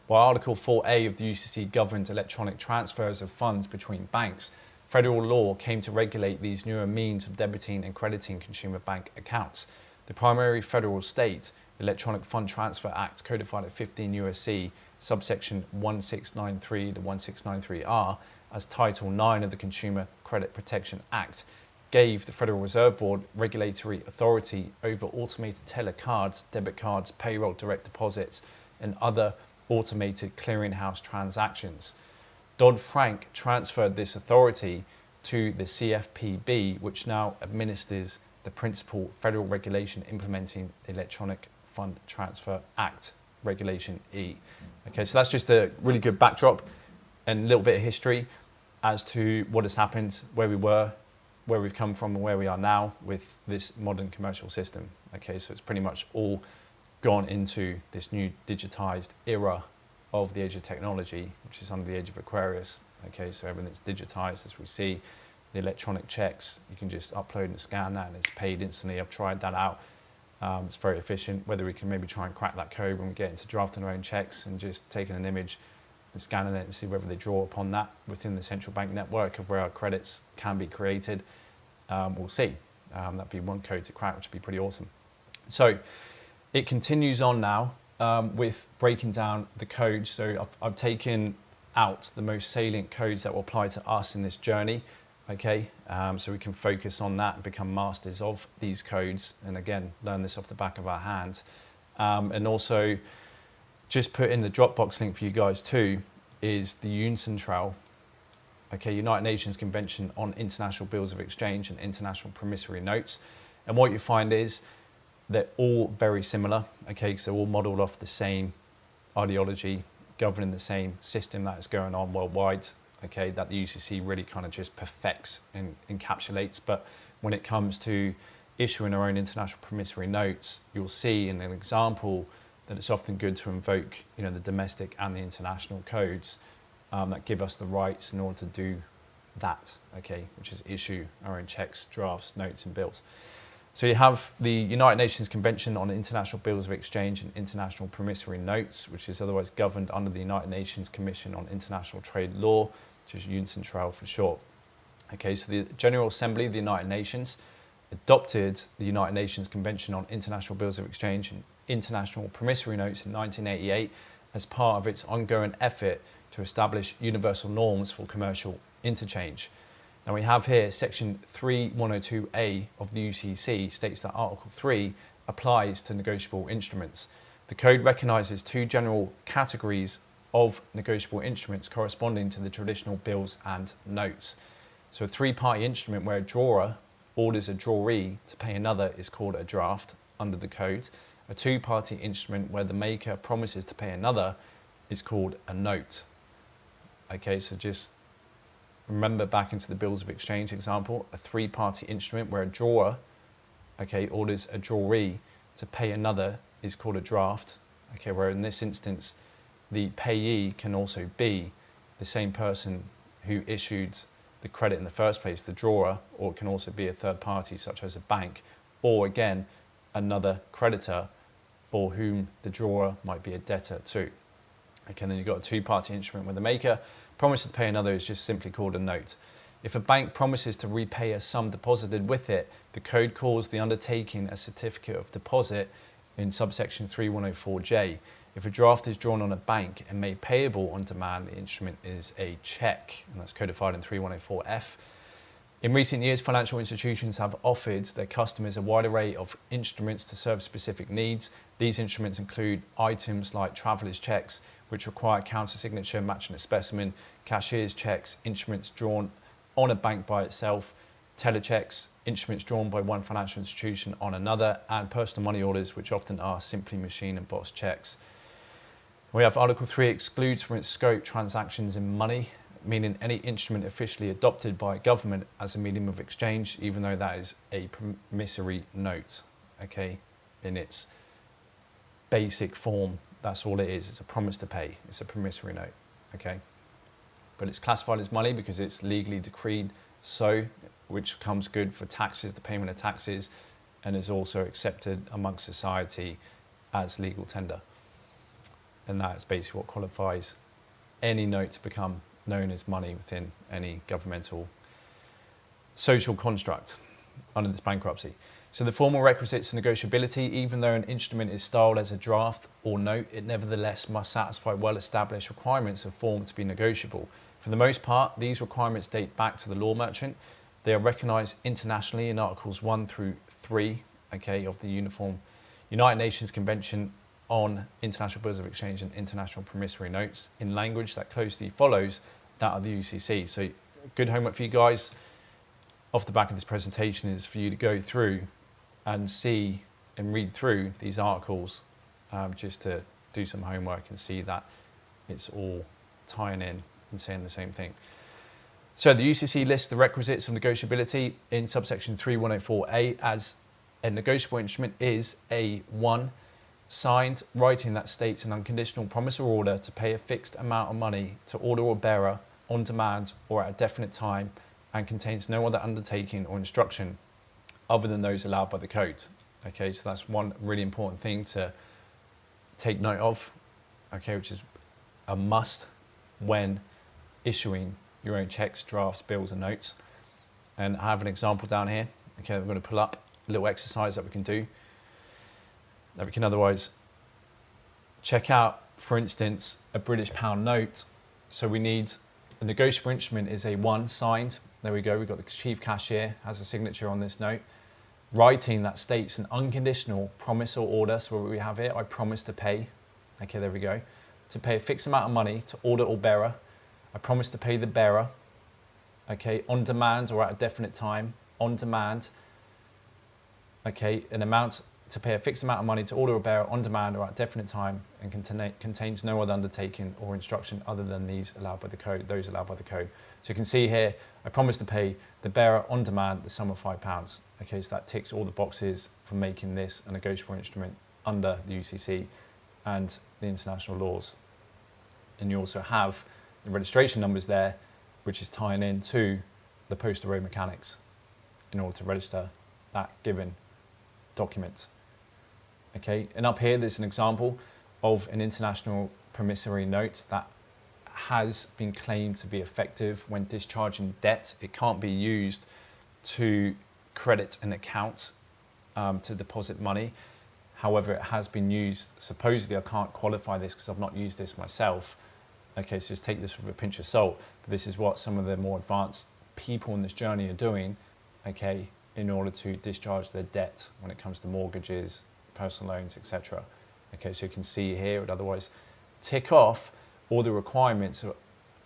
While Article 4A of the UCC governs electronic transfers of funds between banks, federal law came to regulate these newer means of debiting and crediting consumer bank accounts. The primary federal state, Electronic Fund Transfer Act, codified at 15 USC, subsection 1693 to 1693R, as Title 9 of the Consumer Credit Protection Act, gave the Federal Reserve Board regulatory authority over automated teller cards, debit cards, payroll direct deposits, and other automated clearinghouse transactions. Dodd-Frank transferred this authority to the CFPB, which now administers the principal federal regulation implementing the Electronic Fund Transfer Act, Regulation E. Okay, so that's just a really good backdrop and a little bit of history as to what has happened, where we were, where we've come from, and where we are now with this modern commercial system. Okay, so it's pretty much all gone into this new digitized era of the age of technology, which is under the age of Aquarius. Okay, so everything's digitized, as we see. The electronic checks, you can just upload and scan that and it's paid instantly. I've tried that out. It's very efficient. Whether we can maybe try and crack that code when we get into drafting our own checks and just taking an image and scanning it and see whether they draw upon that within the central bank network of where our credits can be created. We'll see. That'd be one code to crack, which would be pretty awesome. So it continues on now with breaking down the codes. So I've taken out the most salient codes that will apply to us in this journey. Okay, so we can focus on that and become masters of these codes, and again learn this off the back of our hands. And also just put in the Dropbox link for you guys too is the Unison Trail. Okay, United Nations Convention on International Bills of Exchange and International Promissory Notes. And what you find is they're all very similar. Okay, because they're all modeled off the same ideology, governing the same system that is going on worldwide. Okay, that the UCC really kind of just perfects and encapsulates. But when it comes to issuing our own international promissory notes, you'll see in an example that it's often good to invoke, the domestic and the international codes that give us the rights in order to do that. Okay, which is issue our own checks, drafts, notes, and bills. So you have the United Nations Convention on International Bills of Exchange and International Promissory Notes, which is otherwise governed under the United Nations Commission on International Trade Law, which is Unison Trail for short. Okay, so the General Assembly of the United Nations adopted the United Nations Convention on International Bills of Exchange and International Promissory Notes in 1988 as part of its ongoing effort to establish universal norms for commercial interchange. Now we have here section 3102A of the UCC states that Article 3 applies to negotiable instruments. The code recognises two general categories of negotiable instruments corresponding to the traditional bills and notes. So a three-party instrument where a drawer orders a drawee to pay another is called a draft under the code. A two-party instrument where the maker promises to pay another is called a note. Okay, so just remember back into the bills of exchange example, a three-party instrument where a drawer, orders a drawee to pay another is called a draft. Okay, where in this instance, the payee can also be the same person who issued the credit in the first place, the drawer, or it can also be a third party such as a bank, or again, another creditor for whom the drawer might be a debtor to. Okay, and then you've got a two-party instrument where the maker promises to pay another is just simply called a note. If a bank promises to repay a sum deposited with it, the code calls the undertaking a certificate of deposit in subsection 3104J. If a draft is drawn on a bank and made payable on demand, the instrument is a check, and that's codified in 3104F. In recent years, financial institutions have offered their customers a wide array of instruments to serve specific needs. These instruments include items like traveller's checks, which require counter-signature matching a specimen, cashier's checks, instruments drawn on a bank by itself, teller checks, instruments drawn by one financial institution on another, and personal money orders, which often are simply machine embossed checks. We have Article 3 excludes from its scope transactions in money, meaning any instrument officially adopted by a government as a medium of exchange, even though that is a promissory note, okay, in its basic form. That's all it is. It's a promise to pay. It's a promissory note, okay? But it's classified as money because it's legally decreed so, which comes good for taxes, the payment of taxes, and is also accepted amongst society as legal tender. And that is basically what qualifies any note to become known as money within any governmental social construct under this bankruptcy. So the formal requisites of negotiability, even though an instrument is styled as a draft or note, it nevertheless must satisfy well-established requirements of form to be negotiable. For the most part, these requirements date back to the law merchant. They are recognised internationally in Articles 1 through 3, okay, of the United Nations Convention on International Bills of Exchange and International Promissory Notes in language that closely follows that of the UCC. So good homework for you guys off the back of this presentation is for you to go through and see and read through these articles, just to do some homework and see that it's all tying in and saying the same thing. So the UCC lists the requisites of negotiability in subsection 3104A as a negotiable instrument is a 1. Signed writing that states an unconditional promise or order to pay a fixed amount of money to order or bearer on demand or at a definite time and contains no other undertaking or instruction other than those allowed by the code. Okay, so that's one really important thing to take note of, okay, which is a must when issuing your own checks, drafts, bills and notes. And I have an example down here, okay, we're going to pull up a little exercise that we can do, that we can otherwise check out. For instance, a British pound note. So we need a negotiable instrument is a 1 signed. There we go, we've got the chief cashier has a signature on this note. Writing that states an unconditional promise or order. So what we have here, I promise to pay. Okay, there we go. To pay a fixed amount of money to order or bearer. I promise to pay the bearer. Okay, on demand or at a definite time. On demand. Okay, an amount to pay a fixed amount of money to order or bearer on demand or at a definite time and contains no other undertaking or instruction other than these allowed by the code, those allowed by the code. So you can see here, I promise to pay the bearer on demand the sum of £5. Okay, so that ticks all the boxes for making this a negotiable instrument under the UCC and the international laws. And you also have the registration numbers there, which is tying into the postal road mechanics in order to register that given document. Okay, and up here there's an example of an international promissory note that has been claimed to be effective when discharging debt. It can't be used to credit an account to deposit money. However, it has been used, supposedly I can't qualify this because I've not used this myself. Okay, so just take this with a pinch of salt. But this is what some of the more advanced people in this journey are doing, okay, in order to discharge their debt when it comes to mortgages, personal loans, etc. Okay, so you can see here, it would otherwise tick off all the requirements of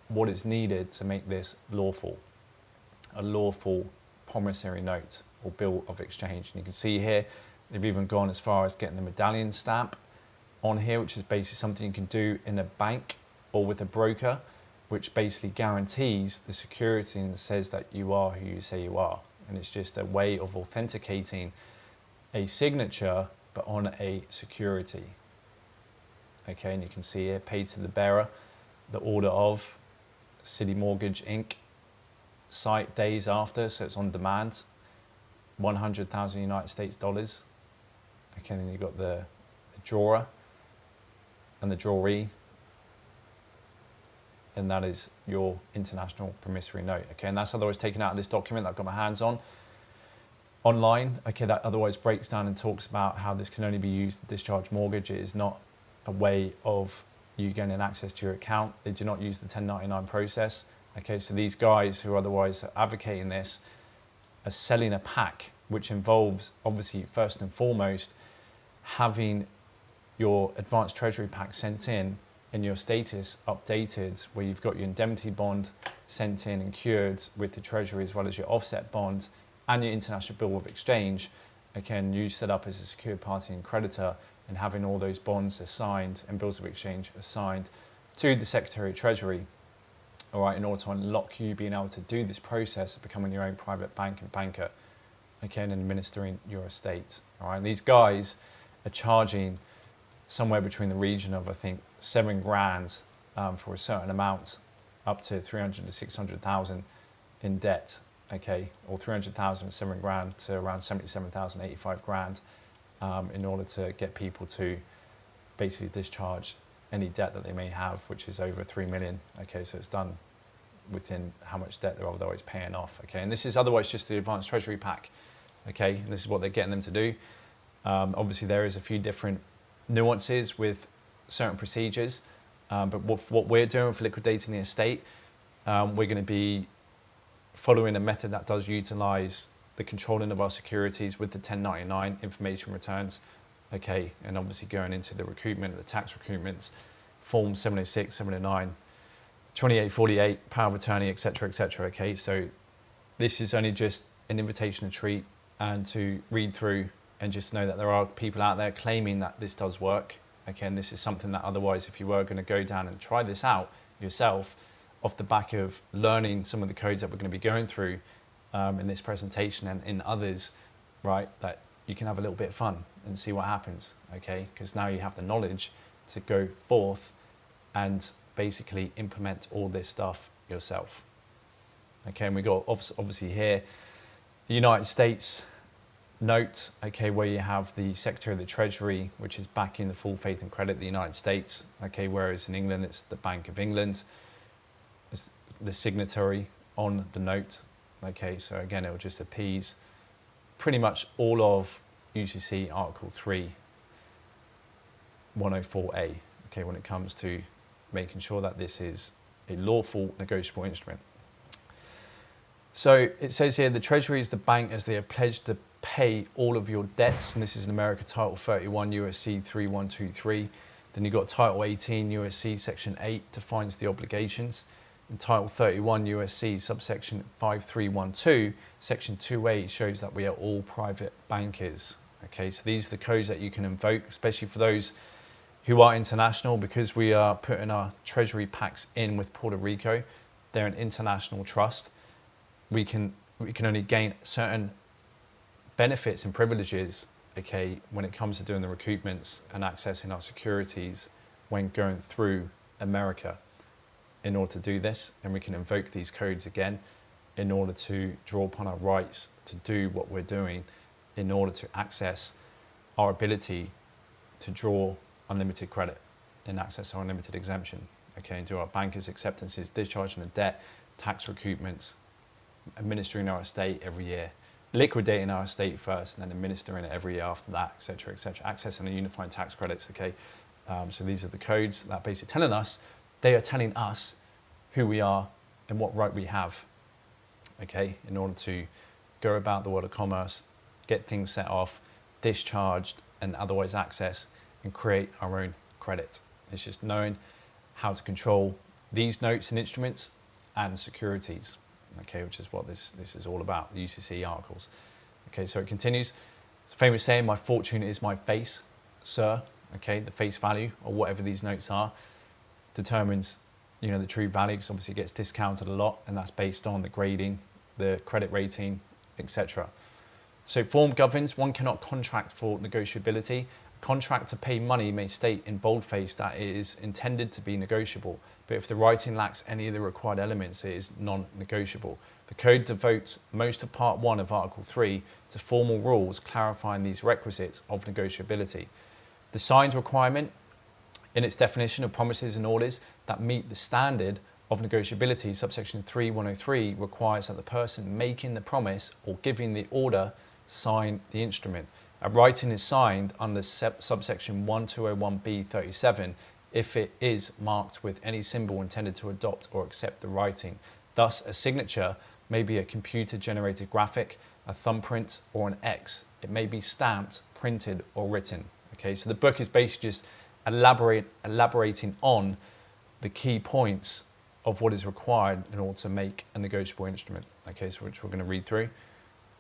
what is needed to make this lawful, a lawful promissory note or bill of exchange. And you can see here, they've even gone as far as getting the medallion stamp on here, which is basically something you can do in a bank or with a broker, which basically guarantees the security and says that you are who you say you are. And it's just a way of authenticating a signature, but on a security. Okay, and you can see here, paid to the bearer, the order of City Mortgage Inc. Site days after, so it's on demand, 100,000 United States dollars. Okay, then you've got the drawer and the drawee, and that is your international promissory note. Okay, and that's otherwise taken out of this document that I've got my hands on online. Okay, that otherwise breaks down and talks about how this can only be used to discharge mortgage. It is not a way of you gaining access to your account. They do not use the 1099 process. Okay, so these guys who otherwise are advocating this are selling a pack which involves, obviously, first and foremost, having your advanced treasury pack sent in and your status updated, where you've got your indemnity bond sent in and cured with the treasury, as well as your offset bond and your international bill of exchange. Again, you set up as a secured party and creditor, and having all those bonds assigned and bills of exchange assigned to the Secretary of Treasury, all right, in order to unlock you being able to do this process of becoming your own private bank and banker, okay, and administering your estate. All right, and these guys are charging somewhere between the region of, I think, $7,000 for a certain amount, up to 300 to 600,000 in debt, okay, or 300,000, $7,000 to around 77,000, 85 grand, in order to get people to basically discharge any debt that they may have, which is over 3 million. Okay, so it's done within how much debt they're otherwise paying off. Okay, and this is otherwise just the advanced treasury pack. okay? And this is what they're getting them to do. Obviously, there is a few different nuances with certain procedures, but what we're doing for liquidating the estate, we're going to be following a method that does utilize the controlling of our securities with the 1099 information returns, okay, and obviously going into the recoupment, the tax recoupments, Form 706, 709, 2848, power of attorney, etc., etc., okay? So this is only just an invitation to treat and to read through and just know that there are people out there claiming that this does work, okay? And this is something that otherwise, if you were going to go down and try this out yourself, off the back of learning some of the codes that we're going to be going through in this presentation and in others, right, that you can have a little bit of fun and see what happens, okay? Because now you have the knowledge to go forth and basically implement all this stuff yourself. Okay, and we got obviously here the United States note, okay, where you have the Secretary of the Treasury, which is backing the full faith and credit of the United States, okay, whereas in England it's the Bank of England, it's the signatory on the note, okay, so again it will just appease pretty much all of UCC Article 3, 104A, okay, when it comes to making sure that this is a lawful negotiable instrument. So it says here, the Treasury is the bank as they have pledged to pay all of your debts, and this is in America, Title 31 USC 3123. Then you've got Title 18 USC Section 8 defines the obligations. In Title 31 USC subsection 5312, Section 2A shows that we are all private bankers. Okay, so these are the codes that you can invoke, especially for those who are international, because we are putting our treasury packs in with Puerto Rico. They're an international trust. We can only gain certain benefits and privileges, okay, when it comes to doing the recoupments and accessing our securities when going through America in order to do this. And we can invoke these codes again in order to draw upon our rights to do what we're doing in order to access our ability to draw unlimited credit and access our unlimited exemption, okay, and do our bankers' acceptances, discharging the debt, tax recoupments, administering our estate every year, liquidating our estate first and then administering it every year after that, etc., etc., accessing the unifying tax credits, okay. So these are the codes that basically telling us, they are telling us who we are and what right we have, okay, in order to go about the world of commerce, get things set off, discharged and otherwise access, and create our own credit. It's just knowing how to control these notes and instruments and securities, okay, which is what this is all about, the UCC articles. Okay, so it continues. It's a famous saying, my fortune is my face, sir. Okay, the face value or whatever these notes are determines, you know, the true value, because obviously it gets discounted a lot, and that's based on the grading, the credit rating, etc. So form governs, one cannot contract for negotiability. A contract to pay money may state in boldface that it is intended to be negotiable, but if the writing lacks any of the required elements, it is non-negotiable. The code devotes most of Part 1 of Article 3 to formal rules clarifying these requisites of negotiability. The signed requirement in its definition of promises and orders that meet the standard of negotiability, subsection 3103 requires that the person making the promise or giving the order sign the instrument. A writing is signed under subsection 1201B37 if it is marked with any symbol intended to adopt or accept the writing. Thus, a signature may be a computer-generated graphic, a thumbprint, or an X. It may be stamped, printed, or written. Okay, so the book is basically just elaborating on the key points of what is required in order to make a negotiable instrument. Okay, so which we're going to read through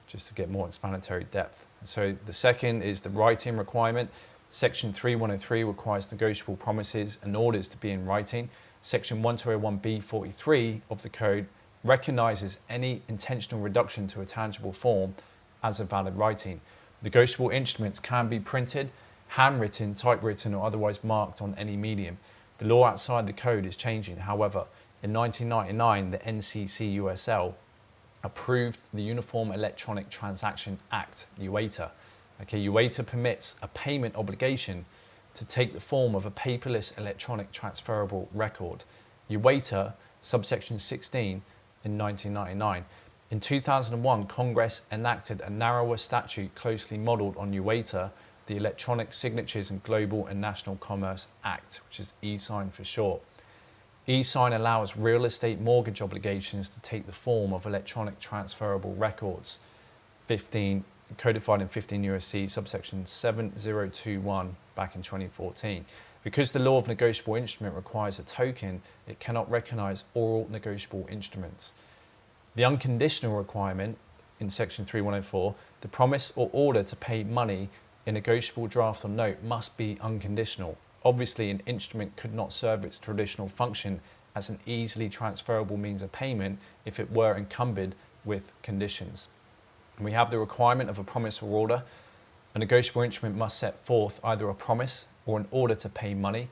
just to get more explanatory depth. So the second is the writing requirement. Section 3103 requires negotiable promises and orders to be in writing. Section 1201B43 of the code recognizes any intentional reduction to a tangible form as a valid writing. Negotiable instruments can be printed, handwritten, typewritten, or otherwise marked on any medium. The law outside the code is changing. However, in 1999, the NCC-USL approved the Uniform Electronic Transaction Act, UETA. Okay, UETA permits a payment obligation to take the form of a paperless electronic transferable record. UETA, subsection 16 in 1999. In 2001, Congress enacted a narrower statute closely modelled on UATA, the Electronic Signatures and Global and National Commerce Act, which is e-sign for short. E-sign allows real estate mortgage obligations to take the form of electronic transferable records, codified in 15 USC subsection 7021 back in 2014. Because the law of negotiable instrument requires a token, it cannot recognise oral negotiable instruments. The unconditional requirement in section 3104, the promise or order to pay money in negotiable draft or note must be unconditional. Obviously, an instrument could not serve its traditional function as an easily transferable means of payment if it were encumbered with conditions. And we have the requirement of a promise or order. A negotiable instrument must set forth either a promise or an order to pay money.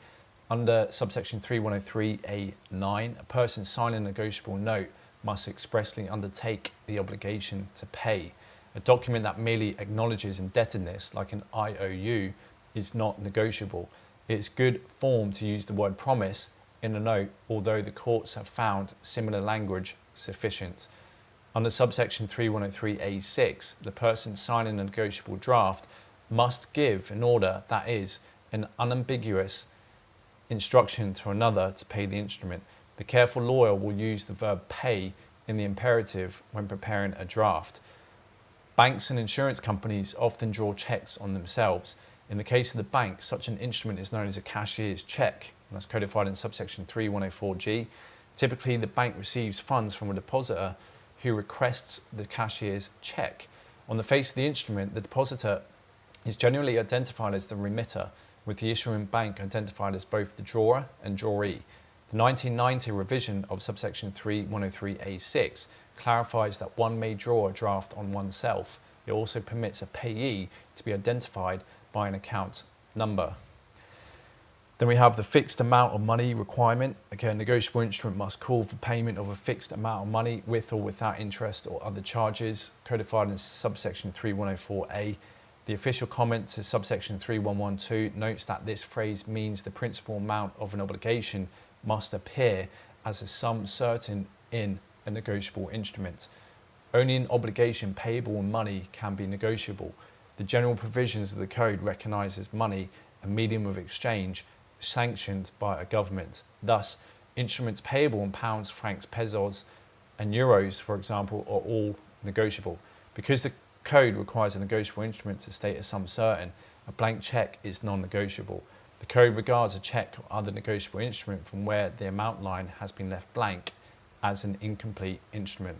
Under subsection 3103A9, a person signing a negotiable note must expressly undertake the obligation to pay. A document that merely acknowledges indebtedness, like an IOU, is not negotiable. It's good form to use the word promise in a note, although the courts have found similar language sufficient. Under subsection 3103A6, the person signing a negotiable draft must give an order that is an unambiguous instruction to another to pay the instrument. The careful lawyer will use the verb pay in the imperative when preparing a draft. Banks and insurance companies often draw checks on themselves. In the case of the bank, such an instrument is known as a cashier's check, and that's codified in subsection 3104G. Typically, the bank receives funds from a depositor who requests the cashier's check. On the face of the instrument, the depositor is generally identified as the remitter, with the issuing bank identified as both the drawer and drawee. The 1990 revision of subsection 3103A6 clarifies that one may draw a draft on oneself. It also permits a payee to be identified by an account number. Then we have the fixed amount of money requirement. Again, a negotiable instrument must call for payment of a fixed amount of money with or without interest or other charges, codified in subsection 3104A. The official comment to subsection 3112 notes that this phrase means the principal amount of an obligation must appear as a sum certain in a negotiable instrument. Only an obligation payable in money can be negotiable. The general provisions of the code recognises money a medium of exchange sanctioned by a government. Thus, instruments payable in pounds, francs, pesos and euros, for example, are all negotiable. Because the code requires a negotiable instrument to state a sum certain, a blank cheque is non-negotiable. The code regards a cheque or other negotiable instrument from where the amount line has been left blank as an incomplete instrument.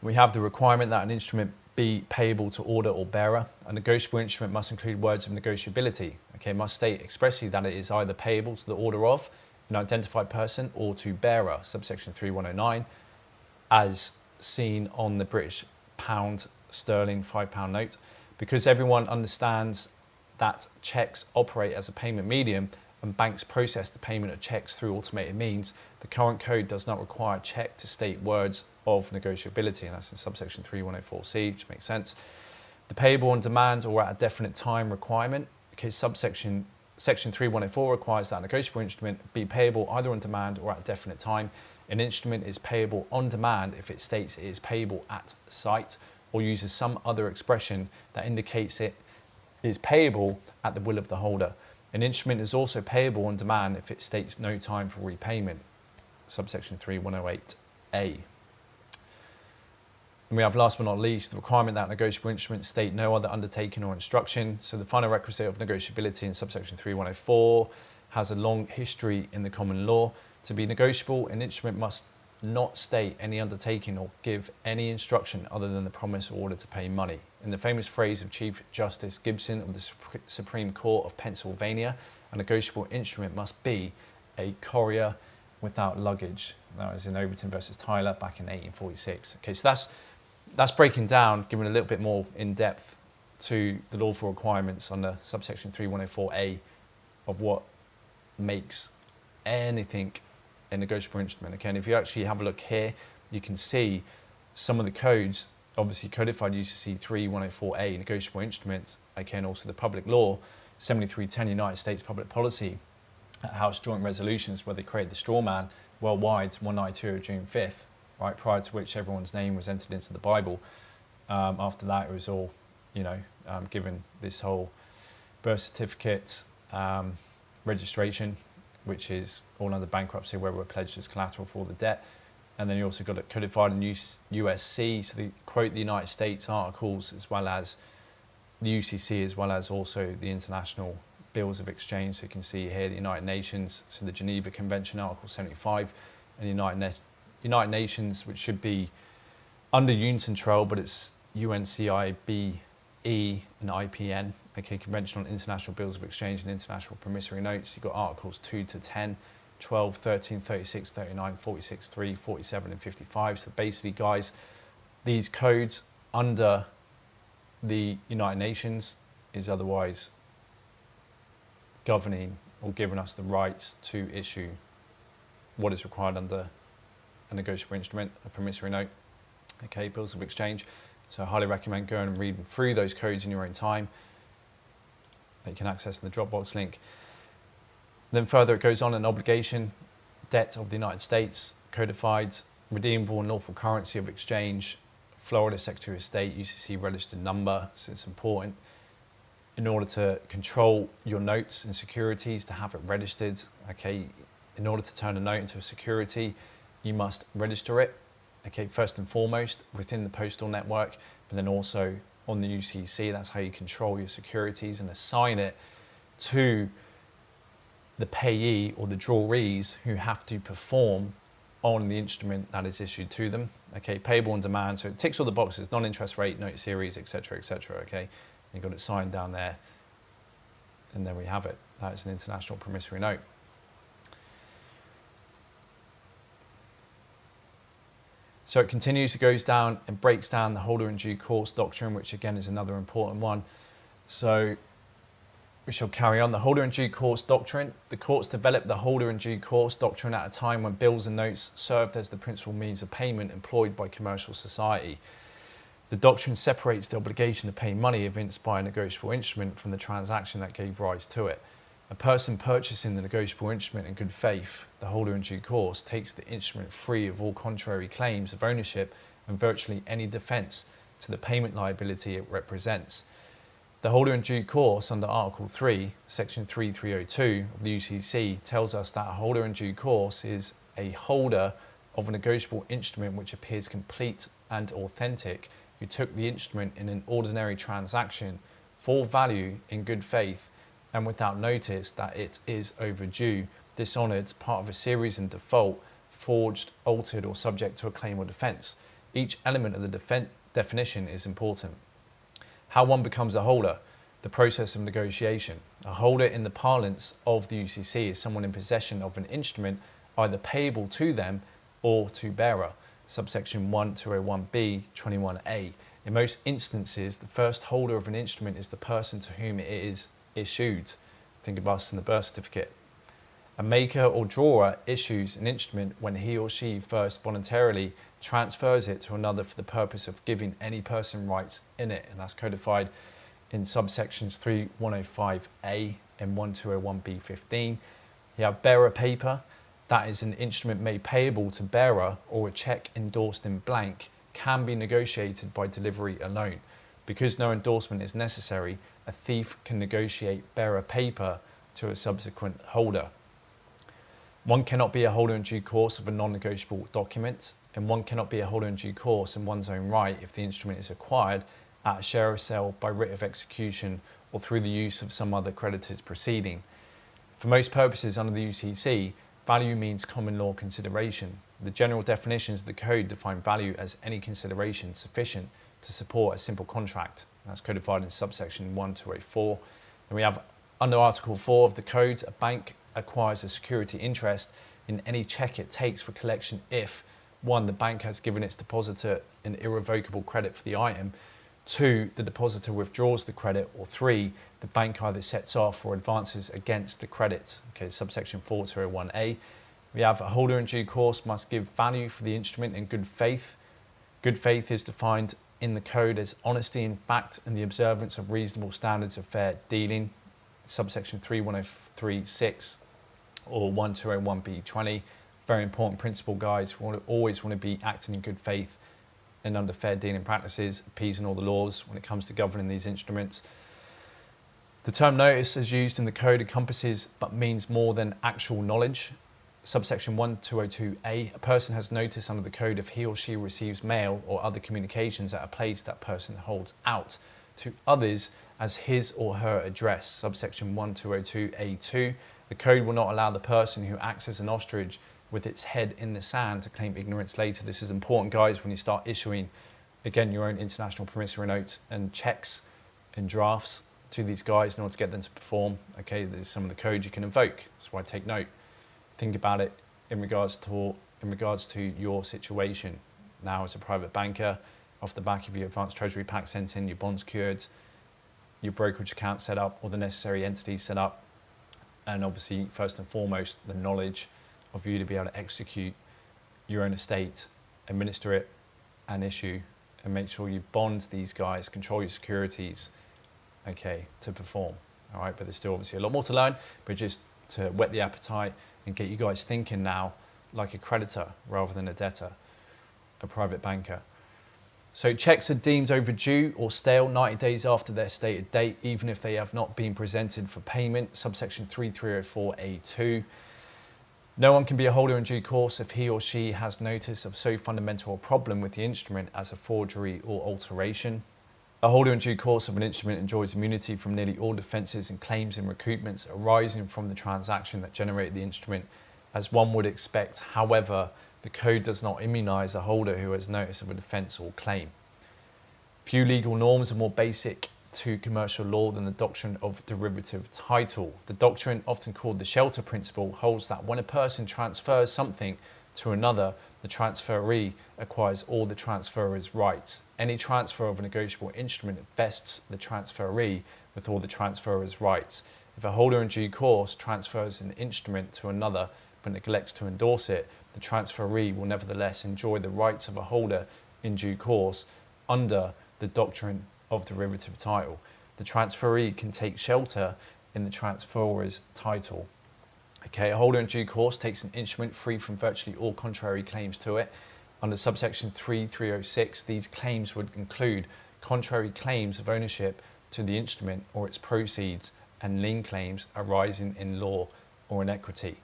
We have the requirement that an instrument be payable to order or bearer. A negotiable instrument must include words of negotiability. Okay, must state expressly that it is either payable to the order of an identified person or to bearer, subsection 3109, as seen on the British pound sterling £5 note. Because everyone understands that cheques operate as a payment medium and banks process the payment of cheques through automated means, the current code does not require a cheque to state words of negotiability, and that's in subsection 3104C, which makes sense. The payable on demand or at a definite time requirement, because section 3104 requires that a negotiable instrument be payable either on demand or at a definite time. An instrument is payable on demand if it states it is payable at sight or uses some other expression that indicates it is payable at the will of the holder. An instrument is also payable on demand if it states no time for repayment, subsection 3108A. And we have, last but not least, the requirement that negotiable instruments state no other undertaking or instruction. So the final requisite of negotiability in subsection 3104 has a long history in the common law. To be negotiable, an instrument must not state any undertaking or give any instruction other than the promise or order to pay money. In the famous phrase of Chief Justice Gibson of the Supreme Court of Pennsylvania, a negotiable instrument must be a courier without luggage. That was in Overton versus Tyler back in 1846. Okay, so that's breaking down, giving a little bit more in depth to the lawful requirements under subsection 3104A of what makes anything a negotiable instrument. Okay, and if you actually have a look here, you can see some of the codes, obviously codified UCC 3104A, negotiable instruments, okay, and also the public law, 7310 United States Public Policy, House Joint Resolutions, where they create the straw man worldwide, 192 June 5th, right? Prior to which everyone's name was entered into the Bible. After that, it was all, given this whole birth certificate registration, which is all under bankruptcy, where we're pledged as collateral for the debt. And then you also got it codified in USC, so they quote the United States articles as well as the UCC, as well as also the international bills of exchange. So you can see here the United Nations, so the Geneva Convention, Article 75, and the United Nations, which should be under UNCITRAL, but it's UNCIBE and IPN, okay, Convention on International Bills of Exchange and International Promissory Notes. You've got Articles 2 to 10, 12, 13, 36, 39, 46, 3, 47, and 55. So basically, guys, these codes under the United Nations is otherwise governing or giving us the rights to issue what is required under a negotiable instrument, a promissory note, okay, bills of exchange. So I highly recommend going and reading through those codes in your own time that you can access in the Dropbox link. Then further it goes on, an obligation, debt of the United States, codified, redeemable and lawful currency of exchange, Florida Secretary of State, UCC registered number, so it's important. In order to control your notes and securities, to have it registered, okay, in order to turn a note into a security, you must register it, okay, first and foremost within the postal network, but then also on the UCC. That's how you control your securities and assign it to the payee or the drawees who have to perform on the instrument that is issued to them. Okay, payable on demand, so it ticks all the boxes, non-interest rate, note series, etc., etc. Okay, you've got it signed down there, and there we have it. That is an international promissory note. So it continues, it goes down and breaks down the holder in due course doctrine, which again is another important one. So we shall carry on. The holder in due course doctrine. The courts developed the holder in due course doctrine at a time when bills and notes served as the principal means of payment employed by commercial society. The doctrine separates the obligation to pay money evinced by a negotiable instrument from the transaction that gave rise to it. A person purchasing the negotiable instrument in good faith, the holder in due course, takes the instrument free of all contrary claims of ownership and virtually any defence to the payment liability it represents. The holder in due course under Article 3, Section 3302 of the UCC tells us that a holder in due course is a holder of a negotiable instrument which appears complete and authentic, who took the instrument in an ordinary transaction for value in good faith and without notice that it is overdue, dishonoured, part of a series in default, forged, altered or subject to a claim or defence. Each element of the definition is important. How one becomes a holder, the process of negotiation. A holder in the parlance of the UCC is someone in possession of an instrument either payable to them or to bearer. Subsection 1201B, 21A. In most instances, the first holder of an instrument is the person to whom it is issued. Think of us in the birth certificate. A maker or drawer issues an instrument when he or she first voluntarily transfers it to another for the purpose of giving any person rights in it, and that's codified in subsections 3105A and 1201B15. You have bearer paper. That is an instrument made payable to bearer or a cheque endorsed in blank, can be negotiated by delivery alone. Because no endorsement is necessary, a thief can negotiate bearer paper to a subsequent holder. One cannot be a holder in due course of a non-negotiable document, and one cannot be a holder in due course in one's own right if the instrument is acquired at a share of sale by writ of execution or through the use of some other creditor's proceeding. For most purposes under the UCC, value means common law consideration. The general definitions of the code define value as any consideration sufficient to support a simple contract. That's codified in subsection 1204. And we have under Article 4 of the code, a bank acquires a security interest in any cheque it takes for collection if 1. The bank has given its depositor an irrevocable credit for the item, 2. The depositor withdraws the credit, or 3. The bank either sets off or advances against the credit. Okay, subsection 4201A. We have a holder in due course must give value for the instrument in good faith. Good faith is defined in the code as honesty in fact and the observance of reasonable standards of fair dealing. Subsection 31036 or 1201B20. Very important principle, guys. We always want to be acting in good faith and under fair dealing practices, appeasing all the laws when it comes to governing these instruments. The term notice as used in the code encompasses but means more than actual knowledge. Subsection 1202A, a person has notice under the code if he or she receives mail or other communications at a place that person holds out to others as his or her address. Subsection 1202A2, the code will not allow the person who acts as an ostrich with its head in the sand to claim ignorance later. This is important, guys, when you start issuing, again, your own international promissory notes and checks and drafts to these guys in order to get them to perform. Okay, there's some of the code you can invoke. That's why I take note. Think about it in regards to your situation now as a private banker, off the back of your advanced treasury pack sent in, your bonds cured, your brokerage account set up, or the necessary entities set up, and obviously first and foremost the knowledge of you to be able to execute your own estate, administer it, and issue, and make sure you bond these guys, control your securities, okay, to perform. All right, but there's still obviously a lot more to learn, but just to whet the appetite and get you guys thinking now like a creditor rather than a debtor, a private banker. So checks are deemed overdue or stale 90 days after their stated date, even if they have not been presented for payment. Subsection 3304A2. No one can be a holder in due course if he or she has notice of so fundamental a problem with the instrument as a forgery or alteration. A holder in due course of an instrument enjoys immunity from nearly all defences and claims and recoupments arising from the transaction that generated the instrument, as one would expect. However, the code does not immunise a holder who has notice of a defence or claim. Few legal norms are more basic to commercial law than the doctrine of derivative title. The doctrine, often called the shelter principle, holds that when a person transfers something to another, the transferee acquires all the transferor's rights. Any transfer of a negotiable instrument vests the transferee with all the transferor's rights. If a holder in due course transfers an instrument to another but neglects to endorse it, the transferee will nevertheless enjoy the rights of a holder in due course under the doctrine of derivative title. The transferee can take shelter in the transferor's title. Okay, a holder in due course takes an instrument free from virtually all contrary claims to it. Under subsection 3306, these claims would include contrary claims of ownership to the instrument or its proceeds and lien claims arising in law or in equity.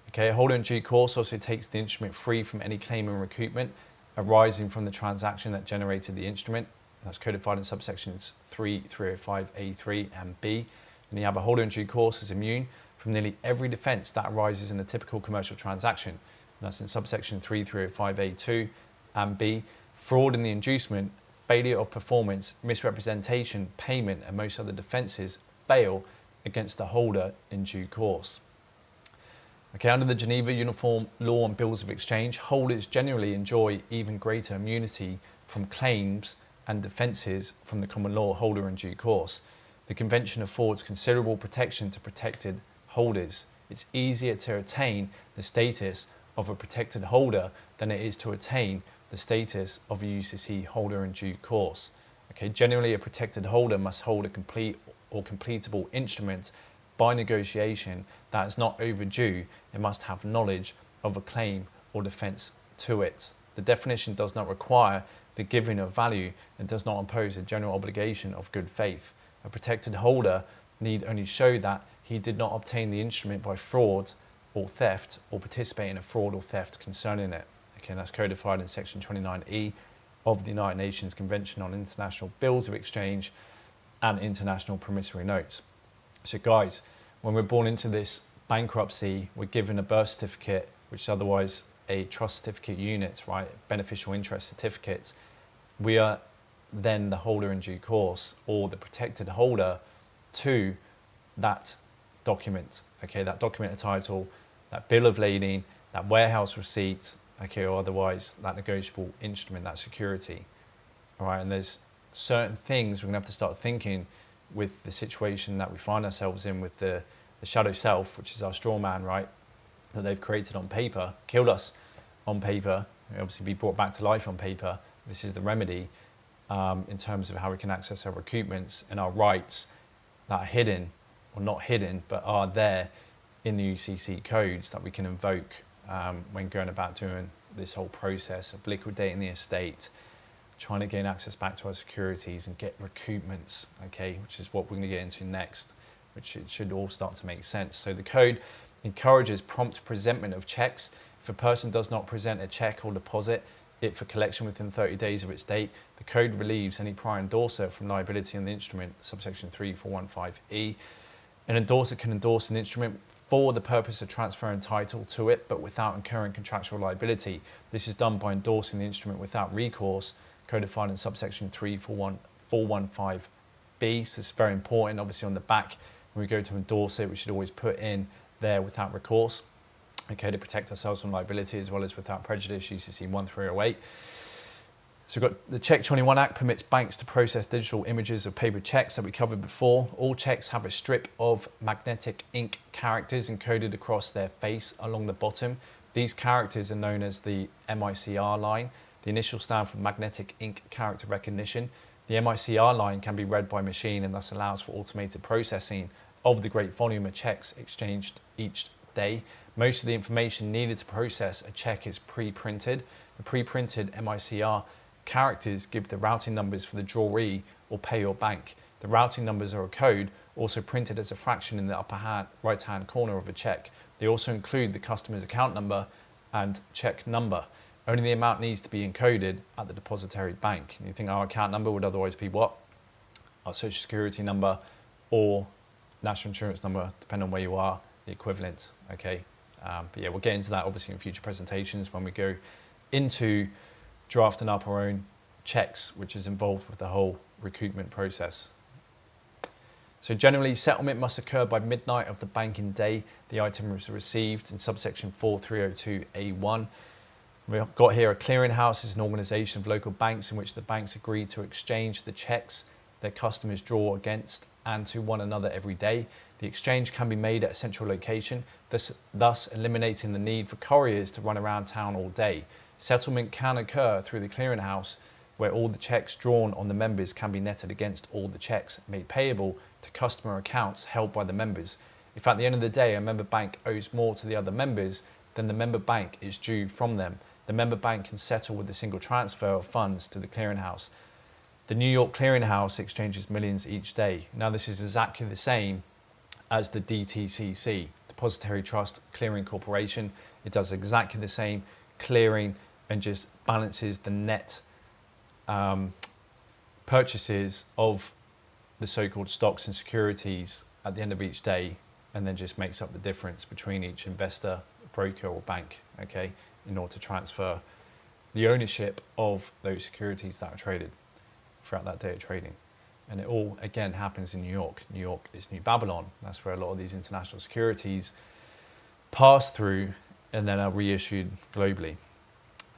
Okay, a holder in due course also takes the instrument free from any claim and recoupment arising from the transaction that generated the instrument. That's codified in subsections 3305A3 and B. And you have a holder in due course is immune from nearly every defence that arises in a typical commercial transaction. And that's in subsection 3305A2 and B. Fraud in the inducement, failure of performance, misrepresentation, payment, and most other defences fail against the holder in due course. Okay, under the Geneva Uniform Law on Bills of Exchange, holders generally enjoy even greater immunity from claims and defences from the common law holder in due course. The Convention affords considerable protection to protected holders. It's easier to attain the status of a protected holder than it is to attain the status of a UCC holder in due course. Okay, generally a protected holder must hold a complete or completable instrument by negotiation that is not overdue. It must have knowledge of a claim or defence to it. The definition does not require the giving of value and does not impose a general obligation of good faith. A protected holder need only show that he did not obtain the instrument by fraud or theft or participate in a fraud or theft concerning it. Okay, that's codified in section 29E of the United Nations Convention on International Bills of Exchange and International Promissory Notes. So guys, when we're born into this bankruptcy, we're given a birth certificate, which is otherwise a trust certificate unit, right? Beneficial interest certificates. We are then the holder in due course, or the protected holder to that document. Okay, that document of title, that bill of lading, that warehouse receipt, okay, or otherwise that negotiable instrument, that security. All right, and there's certain things we're gonna have to start thinking with the situation that we find ourselves in with the shadow self, which is our straw man, right? That they've created on paper, killed us on paper, obviously be brought back to life on paper. This is the remedy in terms of how we can access our recoupments and our rights that are hidden, or not hidden, but are there in the UCC codes that we can invoke when going about doing this whole process of liquidating the estate, trying to gain access back to our securities and get recoupments, okay, which is what we're going to get into next, which it should all start to make sense. So the code encourages prompt presentment of checks. If a person does not present a check or deposit it for collection within 30 days of its date, the code relieves any prior endorser from liability on the instrument, subsection 3415E. An endorser can endorse an instrument for the purpose of transferring title to it, but without incurring contractual liability. This is done by endorsing the instrument without recourse, codified in subsection 3415B. So this is very important. Obviously on the back, when we go to endorse it, we should always put in there without recourse, okay, to protect ourselves from liability, as well as without prejudice, UCC 1308. So we've got the Check 21 Act permits banks to process digital images of paper checks that we covered before. All checks have a strip of magnetic ink characters encoded across their face along the bottom. These characters are known as the MICR line. The initials stand for magnetic ink character recognition. The MICR line can be read by machine and thus allows for automated processing of the great volume of checks exchanged each day. Most of the information needed to process a check is pre-printed. The pre-printed MICR characters give the routing numbers for the drawee or payer bank. The routing numbers are a code, also printed as a fraction in the upper right-hand corner of a check. They also include the customer's account number and check number. Only the amount needs to be encoded at the depository bank. And you think our account number would otherwise be what? Our social security number or national insurance number, depending on where you are, the equivalent, okay? But yeah, we'll get into that obviously in future presentations when we go into drafting up our own checks, which is involved with the whole recoupment process. So generally, settlement must occur by midnight of the banking day the item was received in subsection 4302A1. We've got here a clearinghouse is an organisation of local banks in which the banks agree to exchange the checks their customers draw against and to one another every day. The exchange can be made at a central location, thus eliminating the need for couriers to run around town all day. Settlement can occur through the clearinghouse, where all the checks drawn on the members can be netted against all the checks made payable to customer accounts held by the members. If at the end of the day a member bank owes more to the other members than the member bank is due from them, the member bank can settle with a single transfer of funds to the clearinghouse. The New York clearinghouse exchanges millions each day. Now this is exactly the same as the DTCC, Depository Trust Clearing Corporation. It does exactly the same clearing and just balances the net purchases of the so-called stocks and securities at the end of each day, and then just makes up the difference between each investor, broker or bank, okay, in order to transfer the ownership of those securities that are traded throughout that day of trading. And it all, again, happens in New York. New York is New Babylon. That's where a lot of these international securities pass through and then are reissued globally.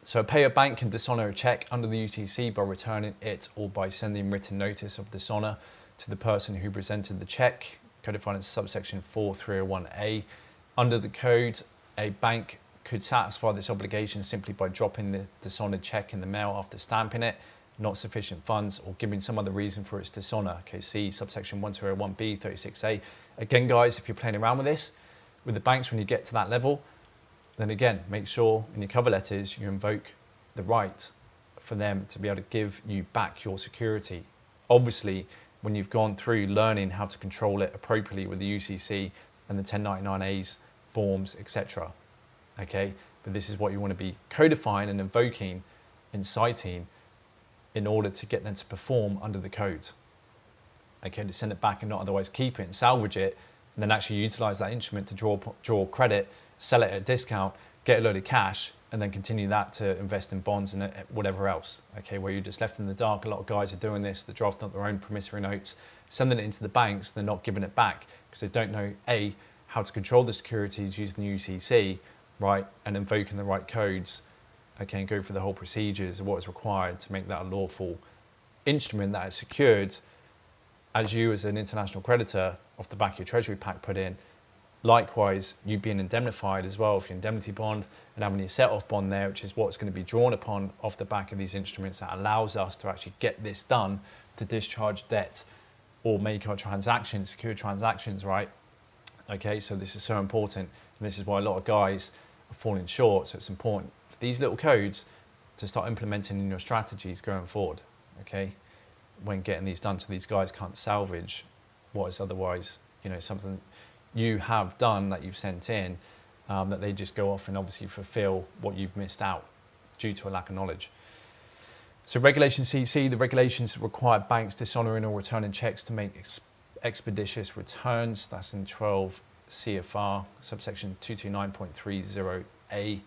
So a payer bank can dishonour a check under the UCC by returning it or by sending written notice of dishonour to the person who presented the check, codified in subsection 4301A. Under the code, a bank could satisfy this obligation simply by dropping the dishonoured check in the mail after stamping it, not sufficient funds, or giving some other reason for its dishonour. Okay, see subsection 1201B, 36A. Again, guys, if you're playing around with this, with the banks, when you get to that level, then again, make sure in your cover letters you invoke the right for them to be able to give you back your security. Obviously, when you've gone through learning how to control it appropriately with the UCC and the 1099As, forms, etc. Okay, but this is what you want to be codifying and invoking and citing in order to get them to perform under the code. Okay, to send it back and not otherwise keep it and salvage it, and then actually utilize that instrument to draw credit, sell it at a discount, get a load of cash, and then continue that to invest in bonds and whatever else. Okay, where you're just left in the dark. A lot of guys are doing this. They're drafting up their own promissory notes, sending it into the banks. They're not giving it back because they don't know A, how to control the securities using the UCC, right, and invoking the right codes. Okay, and go through the whole procedures of what is required to make that a lawful instrument that is secured, as you as an international creditor off the back of your treasury pack put in. Likewise, you being indemnified as well for your indemnity bond and having your set-off bond there, which is what's going to be drawn upon off the back of these instruments that allows us to actually get this done to discharge debt or make our transactions, secure transactions, right? Okay, so this is so important. And this is why a lot of guys falling short. So it's important for these little codes to start implementing in your strategies going forward, okay, when getting these done, so these guys can't salvage what is otherwise, you know, something you have done that you've sent in, that they just go off and obviously fulfill what you've missed out due to a lack of knowledge. So regulation CC, the regulations require banks dishonoring or returning checks to make expeditious returns. That's in 12 CFR, subsection 229.30A.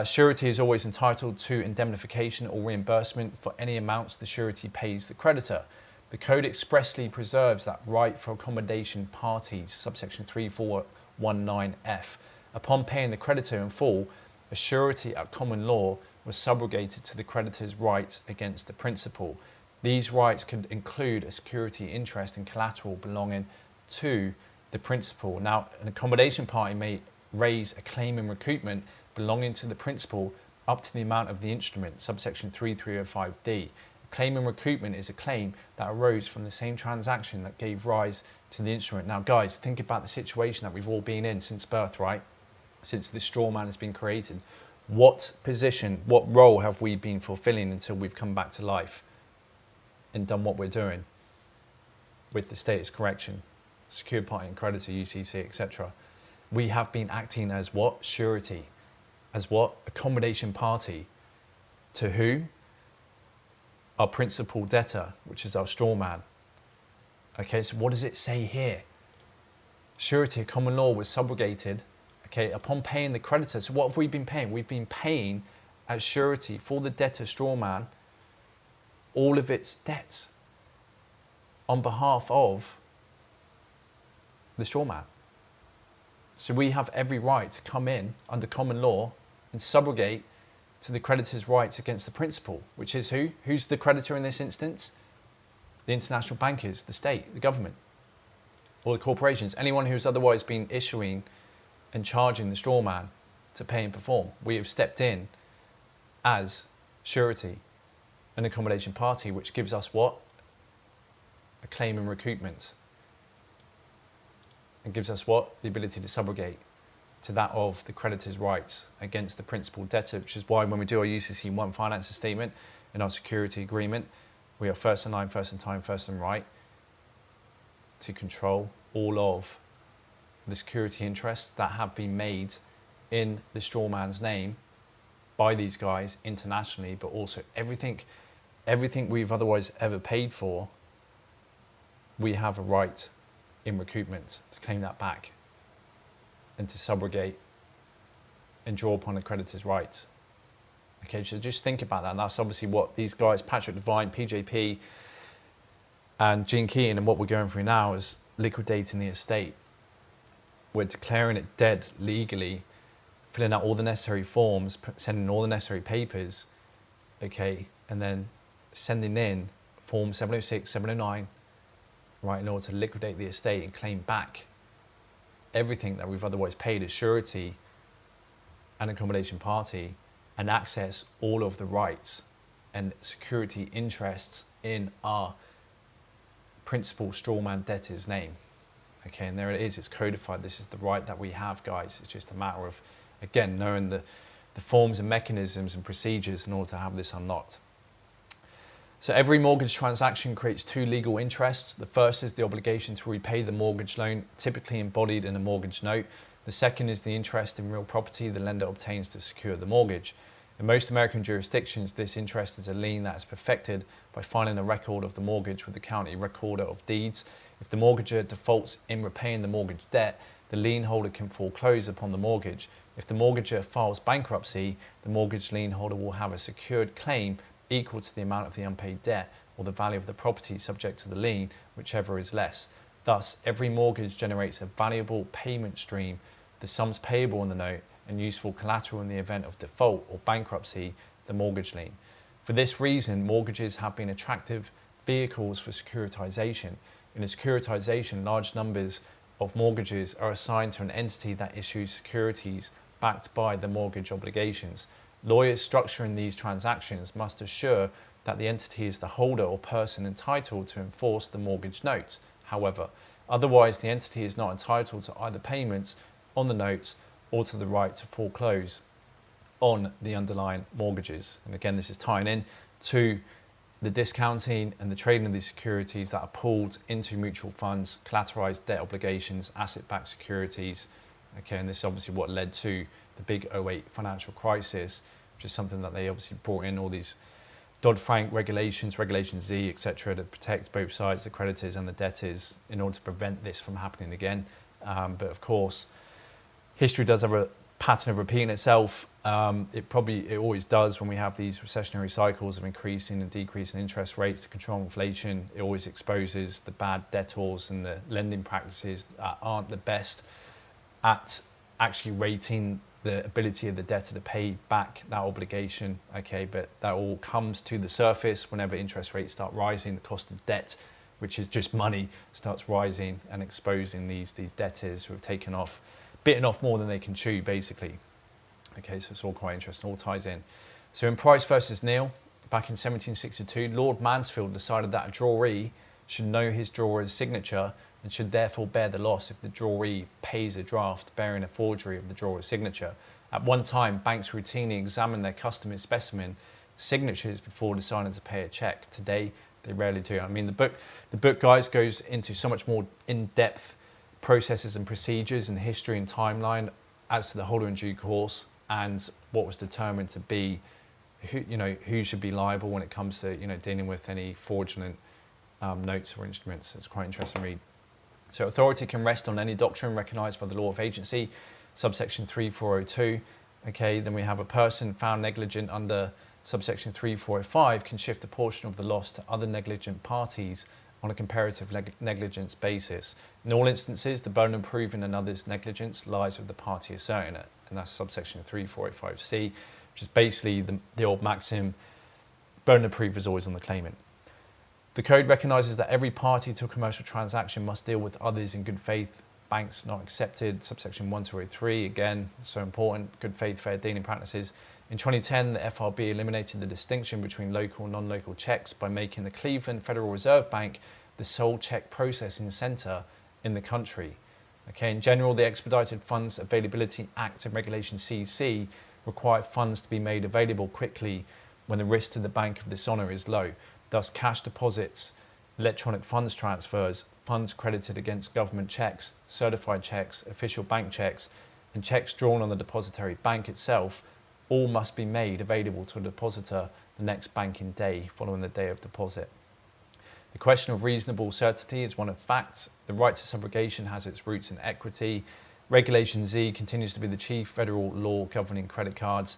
Surety is always entitled to indemnification or reimbursement for any amounts the surety pays the creditor. The code expressly preserves that right for accommodation parties, subsection 3419F. Upon paying the creditor in full, a surety at common law was subrogated to the creditor's rights against the principal. These rights could include a security interest in collateral belonging to the principal. Now, an accommodation party may raise a claim in recoupment belonging to the principal up to the amount of the instrument, subsection 3305D. A claim in recoupment is a claim that arose from the same transaction that gave rise to the instrument. Now, guys, think about the situation that we've all been in since birth, right? Since this straw man has been created. What position, what role have we been fulfilling until we've come back to life and done what we're doing with the status correction, secured party and creditor, UCC, etc.? We have been acting as what? Surety. As what? Accommodation party. To who? Our principal debtor, which is our straw man. Okay, so what does it say here? Surety, common law, was subrogated, okay, upon paying the creditor. So what have we been paying? We've been paying as surety for the debtor straw man all of its debts on behalf of the straw man. So we have every right to come in under common law and subrogate to the creditor's rights against the principal, which is who? Who's the creditor in this instance? The international bankers, the state, the government, or the corporations, anyone who's otherwise been issuing and charging the straw man to pay and perform. We have stepped in as surety, an accommodation party, which gives us what? A claim in recoupment. And gives us what? The ability to subrogate to that of the creditor's rights against the principal debtor, which is why when we do our UCC 1 finances statement in our security agreement, we are first in line, first in time, first in right to control all of the security interests that have been made in the straw man's name by these guys internationally, but also everything we've otherwise ever paid for, we have a right in recoupment to claim that back and to subrogate and draw upon the creditor's rights. Okay, so just think about that. And that's obviously what these guys, Patrick Devine, PJP, and Gene Keaton, and what we're going through now is liquidating the estate. We're declaring it dead legally, filling out all the necessary forms, sending all the necessary papers, okay, and then sending in Form 706, 709, right, in order to liquidate the estate and claim back everything that we've otherwise paid as surety and accommodation party, and access all of the rights and security interests in our principal strawman debtor's name. Okay, and there it is, it's codified. This is the right that we have, guys. It's just a matter of, again, knowing the forms and mechanisms and procedures in order to have this unlocked. So every mortgage transaction creates two legal interests. The first is the obligation to repay the mortgage loan, typically embodied in a mortgage note. The second is the interest in real property the lender obtains to secure the mortgage. In most American jurisdictions, this interest is a lien that is perfected by filing a record of the mortgage with the county recorder of deeds. If the mortgagor defaults in repaying the mortgage debt, the lien holder can foreclose upon the mortgage. If the mortgagor files bankruptcy, the mortgage lien holder will have a secured claim equal to the amount of the unpaid debt or the value of the property subject to the lien, whichever is less. Thus, every mortgage generates a valuable payment stream, the sums payable on the note, and useful collateral in the event of default or bankruptcy, the mortgage lien. For this reason, mortgages have been attractive vehicles for securitization. In a securitization, large numbers of mortgages are assigned to an entity that issues securities backed by the mortgage obligations. Lawyers structuring these transactions must assure that the entity is the holder or person entitled to enforce the mortgage notes. However, otherwise the entity is not entitled to either payments on the notes or to the right to foreclose on the underlying mortgages. And again, this is tying in to the discounting and the trading of these securities that are pooled into mutual funds, collateralized debt obligations, asset-backed securities. Okay, and this is obviously what led to the big '08 financial crisis, which is something that they obviously brought in all these Dodd-Frank regulations, Regulation Z, etc., to protect both sides, the creditors and the debtors, in order to prevent this from happening again. But of course, history does have a pattern of repeating itself. It always does when we have these recessionary cycles of increasing and decreasing interest rates to control inflation. It always exposes the bad debtors and the lending practices that aren't the best at actually rating the ability of the debtor to pay back that obligation. Okay, but that all comes to the surface whenever interest rates start rising. The cost of debt, which is just money, starts rising and exposing these debtors who have bitten off more than they can chew, basically. Okay, so it's all quite interesting, all ties in. So in Price versus Neal, back in 1762, Lord Mansfield decided that a drawee should know his drawer's signature and should therefore bear the loss if the drawee pays a draft bearing a forgery of the drawer's signature. At one time, banks routinely examined their customers' specimen signatures before deciding to pay a check. Today, they rarely do. I mean, the book, guys, goes into so much more in-depth processes and procedures and history and timeline as to the holder in due course and what was determined to be who should be liable when it comes to dealing with any fraudulent notes or instruments. It's quite interesting to read. So authority can rest on any doctrine recognised by the law of agency, subsection 3402. Okay, then we have a person found negligent under subsection 3405 can shift a portion of the loss to other negligent parties on a comparative negligence basis. In all instances, the burden of proving another's negligence lies with the party asserting it, and that's subsection 3405C, which is basically the old maxim, burden of proof is always on the claimant. The code recognises that every party to a commercial transaction must deal with others in good faith. Banks not accepted, subsection 1203, again, so important, good faith, fair dealing practices. In 2010, the FRB eliminated the distinction between local and non-local checks by making the Cleveland Federal Reserve Bank the sole check processing centre in the country. Okay, in general, the Expedited Funds Availability Act and Regulation CC require funds to be made available quickly when the risk to the bank of dishonour is low. Thus, cash deposits, electronic funds transfers, funds credited against government checks, certified checks, official bank checks, and checks drawn on the depository bank itself all must be made available to a depositor the next banking day following the day of deposit. The question of reasonable certainty is one of facts. The right to subrogation has its roots in equity. Regulation Z continues to be the chief federal law governing credit cards.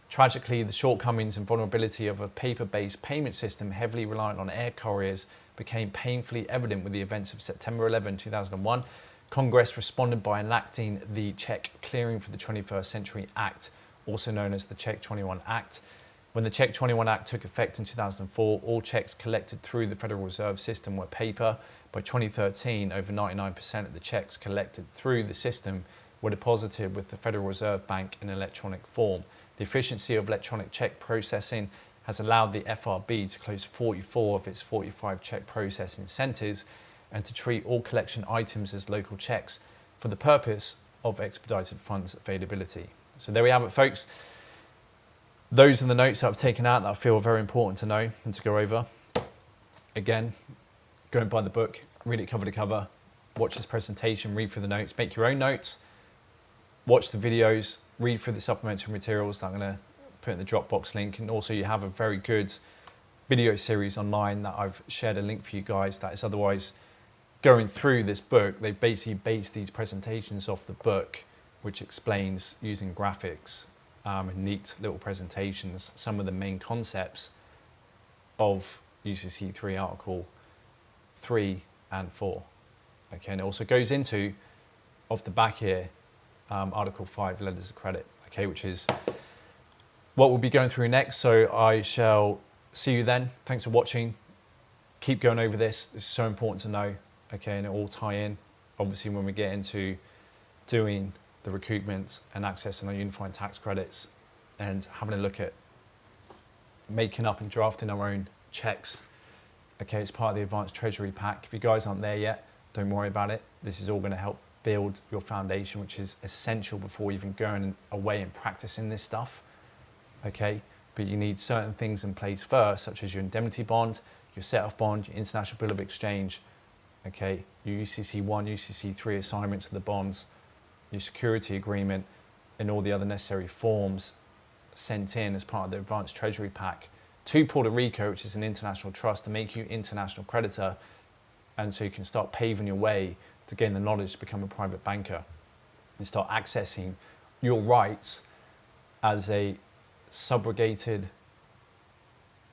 Tragically, the shortcomings and vulnerability of a paper-based payment system heavily reliant on air couriers became painfully evident with the events of September 11, 2001. Congress responded by enacting the Check Clearing for the 21st Century Act, also known as the Check 21 Act. When the Check 21 Act took effect in 2004, all checks collected through the Federal Reserve System were paper. By 2013, over 99% of the checks collected through the system were deposited with the Federal Reserve Bank in electronic form. The efficiency of electronic check processing has allowed the FRB to close 44 of its 45 check processing centres and to treat all collection items as local checks for the purpose of expedited funds availability. So there we have it, folks. Those are the notes that I've taken out that I feel are very important to know and to go over. Again, go and buy the book, read it cover to cover, watch this presentation, read through the notes, make your own notes, watch the videos, read through the supplementary materials that I'm going to put in the Dropbox link. And also you have a very good video series online that I've shared a link for you guys that is otherwise going through this book. They basically base these presentations off the book, which explains using graphics and neat little presentations, some of the main concepts of UCC 3 Article 3 and 4. Okay, and it also goes into, off the back here, Article 5, letters of credit, okay, which is what we'll be going through next. So I shall see you then. Thanks for watching. Keep going over this. This is so important to know, okay, and it all tie in, obviously, when we get into doing the recoupment and accessing our unified tax credits and having a look at making up and drafting our own checks. Okay, it's part of the Advanced Treasury Pack. If you guys aren't there yet, don't worry about it. This is all going to help build your foundation, which is essential before even going away and practicing this stuff, okay? But you need certain things in place first, such as your indemnity bond, your set-off bond, your international bill of exchange, okay? Your UCC 1, UCC 3 assignments of the bonds, your security agreement, and all the other necessary forms sent in as part of the Advanced Treasury Pack to Puerto Rico, which is an international trust, to make you international creditor, and so you can start paving your way to gain the knowledge to become a private banker and start accessing your rights as a subrogated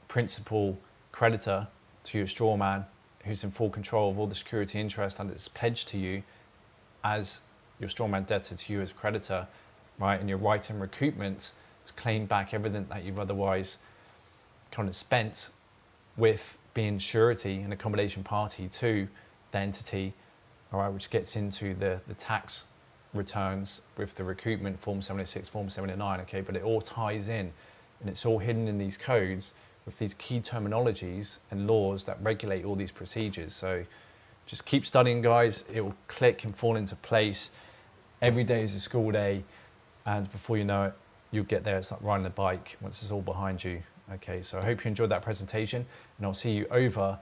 principal creditor to your straw man, who's in full control of all the security interest and it's pledged to you as your straw man debtor to you as a creditor, right? And your right in recoupment to claim back everything that you've otherwise kind of spent with being surety and accommodation party to the entity, all right, which gets into the tax returns with the recoupment, Form 76, Form 79, okay? But it all ties in, and it's all hidden in these codes with these key terminologies and laws that regulate all these procedures. So just keep studying, guys. It will click and fall into place. Every day is a school day, and before you know it, you'll get there. It's like riding a bike once it's all behind you. Okay, so I hope you enjoyed that presentation, and I'll see you over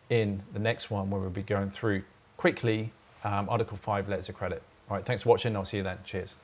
in the next one where we'll be going through quickly Article 5 letters of credit. All right, thanks for watching. I'll see you then. Cheers.